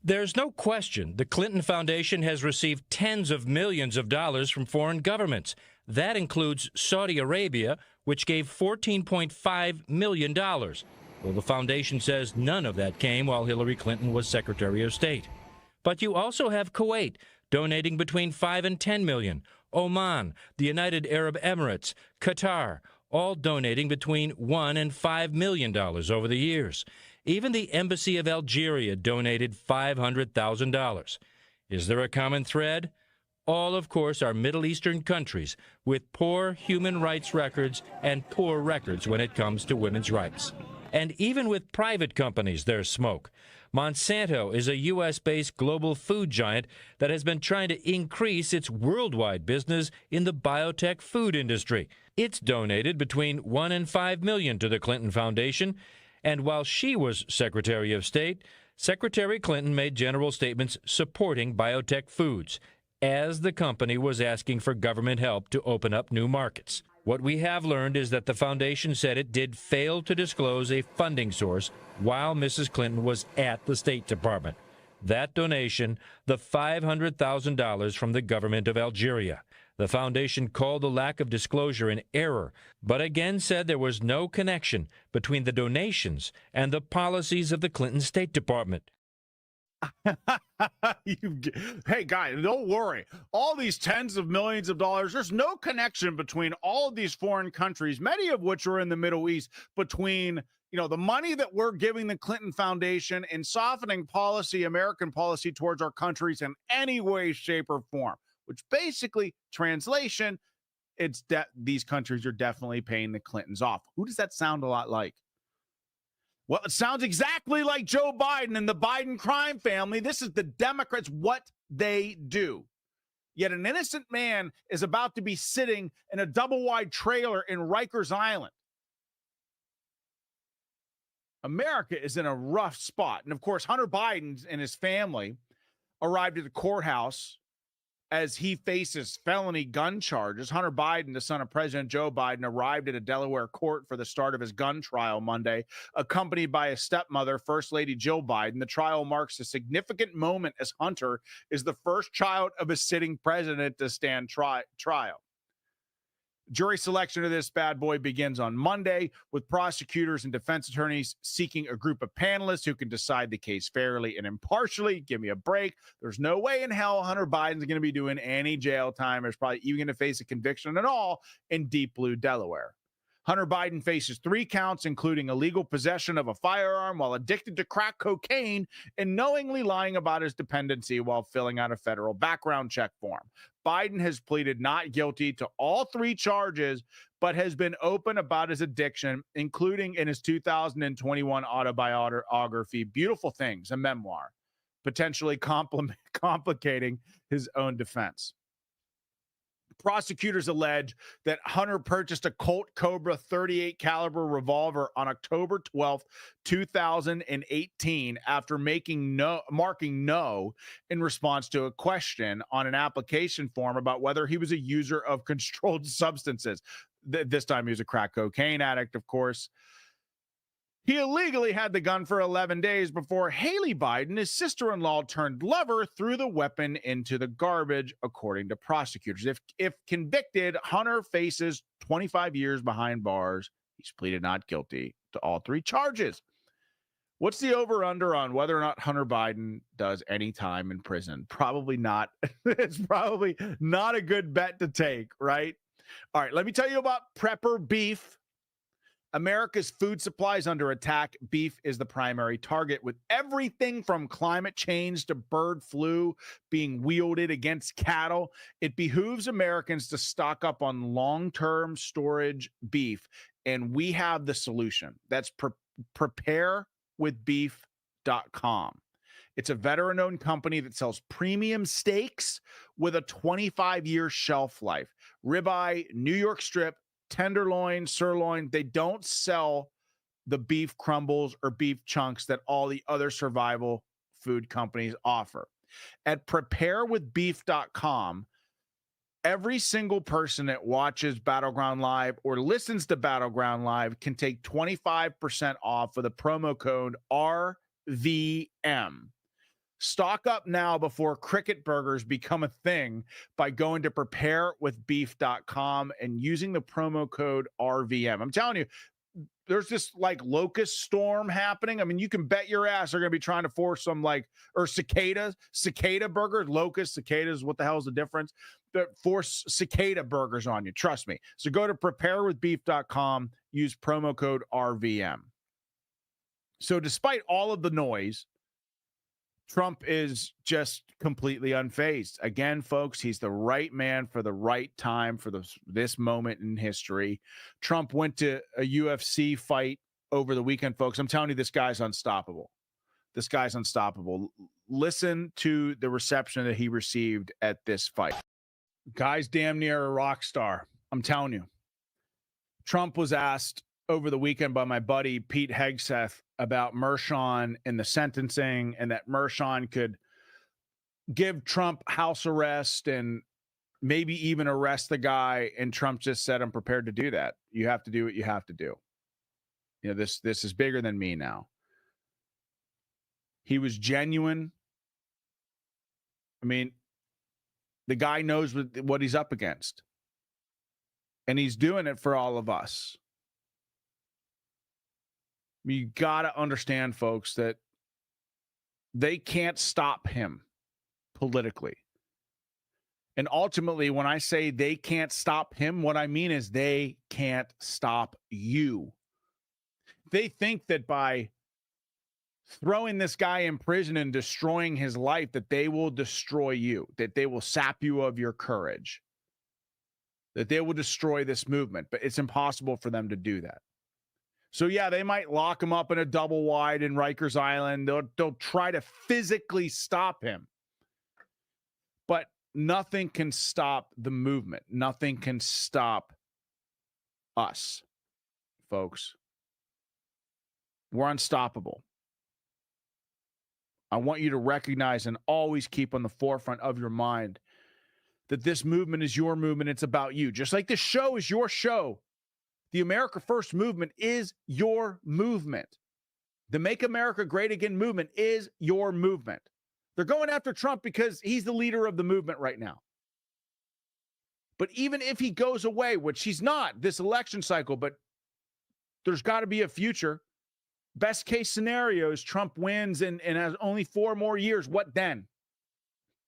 There's no question the Clinton Foundation has received tens of millions of dollars from foreign governments. That includes Saudi Arabia, which gave $14.5 million. Well, the foundation says none of that came while Hillary Clinton was Secretary of State. But you also have Kuwait donating between $5 and $10 million, Oman, the United Arab Emirates, Qatar, all donating between $1 and $5 million over the years. Even the Embassy of Algeria donated $500,000. Is there a common thread? All, of course, are Middle Eastern countries with poor human rights records and poor records when it comes to women's rights. And even with private companies, there's smoke. Monsanto is a U.S.-based global food giant that has been trying to increase its worldwide business in the biotech food industry. It's donated between $1 and $5 million to the Clinton Foundation. And while she was Secretary of State, Secretary Clinton made general statements supporting biotech foods as the company was asking for government help to open up new markets. What we have learned is that the foundation said it did fail to disclose a funding source while Mrs. Clinton was at the State Department. That donation, the $500,000 from the government of Algeria. The foundation called the lack of disclosure an error, but again said there was no connection between the donations and the policies of the Clinton State Department. Hey, guys, don't worry. All these tens of millions of dollars, there's no connection between all of these foreign countries, many of which are in the Middle East, between the money that we're giving the Clinton Foundation and softening policy, American policy towards our countries in any way, shape, or form, which basically, translation, it's these countries are definitely paying the Clintons off. Who does that sound a lot like? Well, it sounds exactly like Joe Biden and the Biden crime family. This is the Democrats, what they do. Yet an innocent man is about to be sitting in a double-wide trailer in Rikers Island. America is in a rough spot. And, of course, Hunter Biden and his family arrived at the courthouse as he faces felony gun charges. Hunter Biden, the son of President Joe Biden, arrived at a Delaware court for the start of his gun trial Monday, accompanied by his stepmother, First Lady Jill Biden. The trial marks a significant moment as Hunter is the first child of a sitting president to stand trial. Jury selection of this bad boy begins on Monday, with prosecutors and defense attorneys seeking a group of panelists who can decide the case fairly and impartially. Give me a break. There's no way in hell Hunter Biden's going to be doing any jail time. There's probably even going to face a conviction at all in deep blue Delaware. Hunter Biden faces 3 counts, including illegal possession of a firearm while addicted to crack cocaine and knowingly lying about his dependency while filling out a federal background check form. Biden has pleaded not guilty to all 3 charges, but has been open about his addiction, including in his 2021 autobiography, Beautiful Things, a memoir, potentially complicating his own defense. Prosecutors allege that Hunter purchased a Colt Cobra 38 caliber revolver on October 12th, 2018, after marking no in response to a question on an application form about whether he was a user of controlled substances. This time he was a crack cocaine addict, of course. He illegally had the gun for 11 days before Haley Biden, his sister-in-law turned lover, threw the weapon into the garbage, according to prosecutors. If convicted, Hunter faces 25 years behind bars. He's pleaded not guilty to all 3 charges. What's the over-under on whether or not Hunter Biden does any time in prison? Probably not. It's probably not a good bet to take, right? All right, let me tell you about Prepper Beef. America's food supply is under attack. Beef is the primary target, with everything from climate change to bird flu being wielded against cattle. It behooves Americans to stock up on long-term storage beef, and we have the solution. That's preparewithbeef.com. It's a veteran-owned company that sells premium steaks with a 25-year shelf life. Ribeye, New York strip, tenderloin, sirloin, they don't sell the beef crumbles or beef chunks that all the other survival food companies offer. At preparewithbeef.com, every single person that watches Battleground Live or listens to Battleground Live can take 25% off with a promo code RVM. Stock up now before cricket burgers become a thing by going to preparewithbeef.com and using the promo code RVM. I'm telling you, there's this like locust storm happening. I mean, you can bet your ass they're going to be trying to force some cicada burgers, locust, cicadas. What the hell is the difference? Force cicada burgers on you. Trust me. So go to preparewithbeef.com, use promo code RVM. So despite all of the noise, Trump is just completely unfazed. Again, folks, he's the right man for the right time for this moment in history. Trump went to a UFC fight over the weekend, folks. I'm telling you, this guy's unstoppable. This guy's unstoppable. Listen to the reception that he received at this fight. Guy's damn near a rock star. I'm telling you. Trump was asked over the weekend by my buddy Pete Hegseth about Mershon and the sentencing, and that Mershon could give Trump house arrest and maybe even arrest the guy. And Trump just said, I'm prepared to do that. You have to do what you have to do. You know, this is bigger than me now. He was genuine. I mean, the guy knows what he's up against. And he's doing it for all of us. You got to understand, folks, that they can't stop him politically. And ultimately, when I say they can't stop him, what I mean is they can't stop you. They think that by throwing this guy in prison and destroying his life, that they will destroy you, that they will sap you of your courage, that they will destroy this movement. But it's impossible for them to do that. So, yeah, they might lock him up in a double wide in Rikers Island. They'll try to physically stop him. But nothing can stop the movement. Nothing can stop us, folks. We're unstoppable. I want you to recognize and always keep on the forefront of your mind that this movement is your movement. It's about you. Just like this show is your show. The America First movement is your movement. The Make America Great Again movement is your movement. They're going after Trump because he's the leader of the movement right now. But even if he goes away, which he's not this election cycle, but there's got to be a future. Best case scenario is Trump wins and has only 4 more years. What then?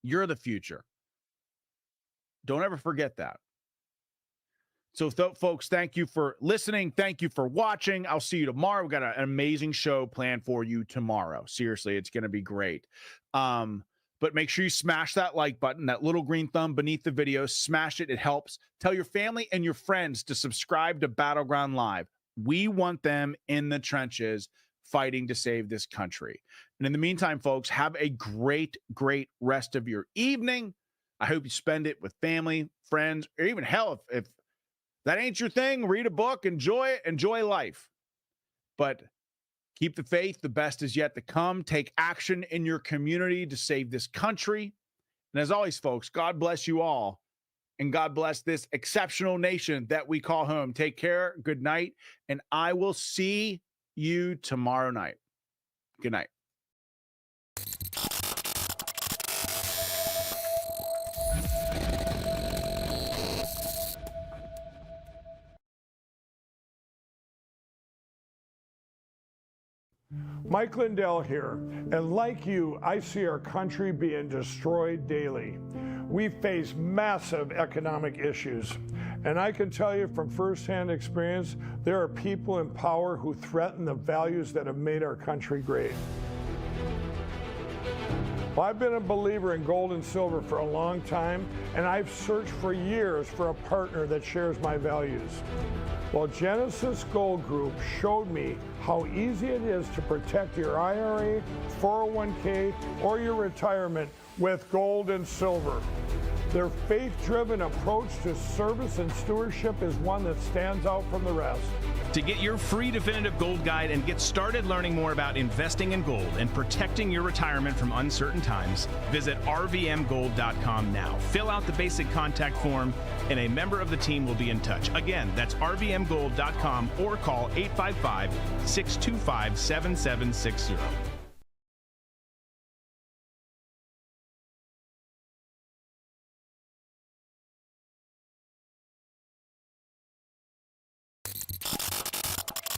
You're the future. Don't ever forget that. So, folks, thank you for listening. Thank you for watching. I'll see you tomorrow. We've got an amazing show planned for you tomorrow. Seriously, it's going to be great. But make sure you smash that like button, that little green thumb beneath the video. Smash it. It helps. Tell your family and your friends to subscribe to Battleground Live. We want them in the trenches fighting to save this country. And in the meantime, folks, have a great, great rest of your evening. I hope you spend it with family, friends, or even hell, if that ain't your thing, read a book, enjoy it, enjoy life. But keep the faith. The best is yet to come. Take action in your community to save this country. And as always, folks, God bless you all. And God bless this exceptional nation that we call home. Take care. Good night. And I will see you tomorrow night. Good night. Mike Lindell here, and like you, I see our country being destroyed daily. We face massive economic issues, and I can tell you from firsthand experience, there are people in power who threaten the values that have made our country great. Well, I've been a believer in gold and silver for a long time, and I've searched for years for a partner that shares my values. Well, Genesis Gold Group showed me how easy it is to protect your IRA, 401k, or your retirement with gold and silver. Their faith-driven approach to service and stewardship is one that stands out from the rest. To get your free definitive gold guide and get started learning more about investing in gold and protecting your retirement from uncertain times, visit rvmgold.com now. Fill out the basic contact form and a member of the team will be in touch. Again, that's rvmgold.com or call 855-625-7760.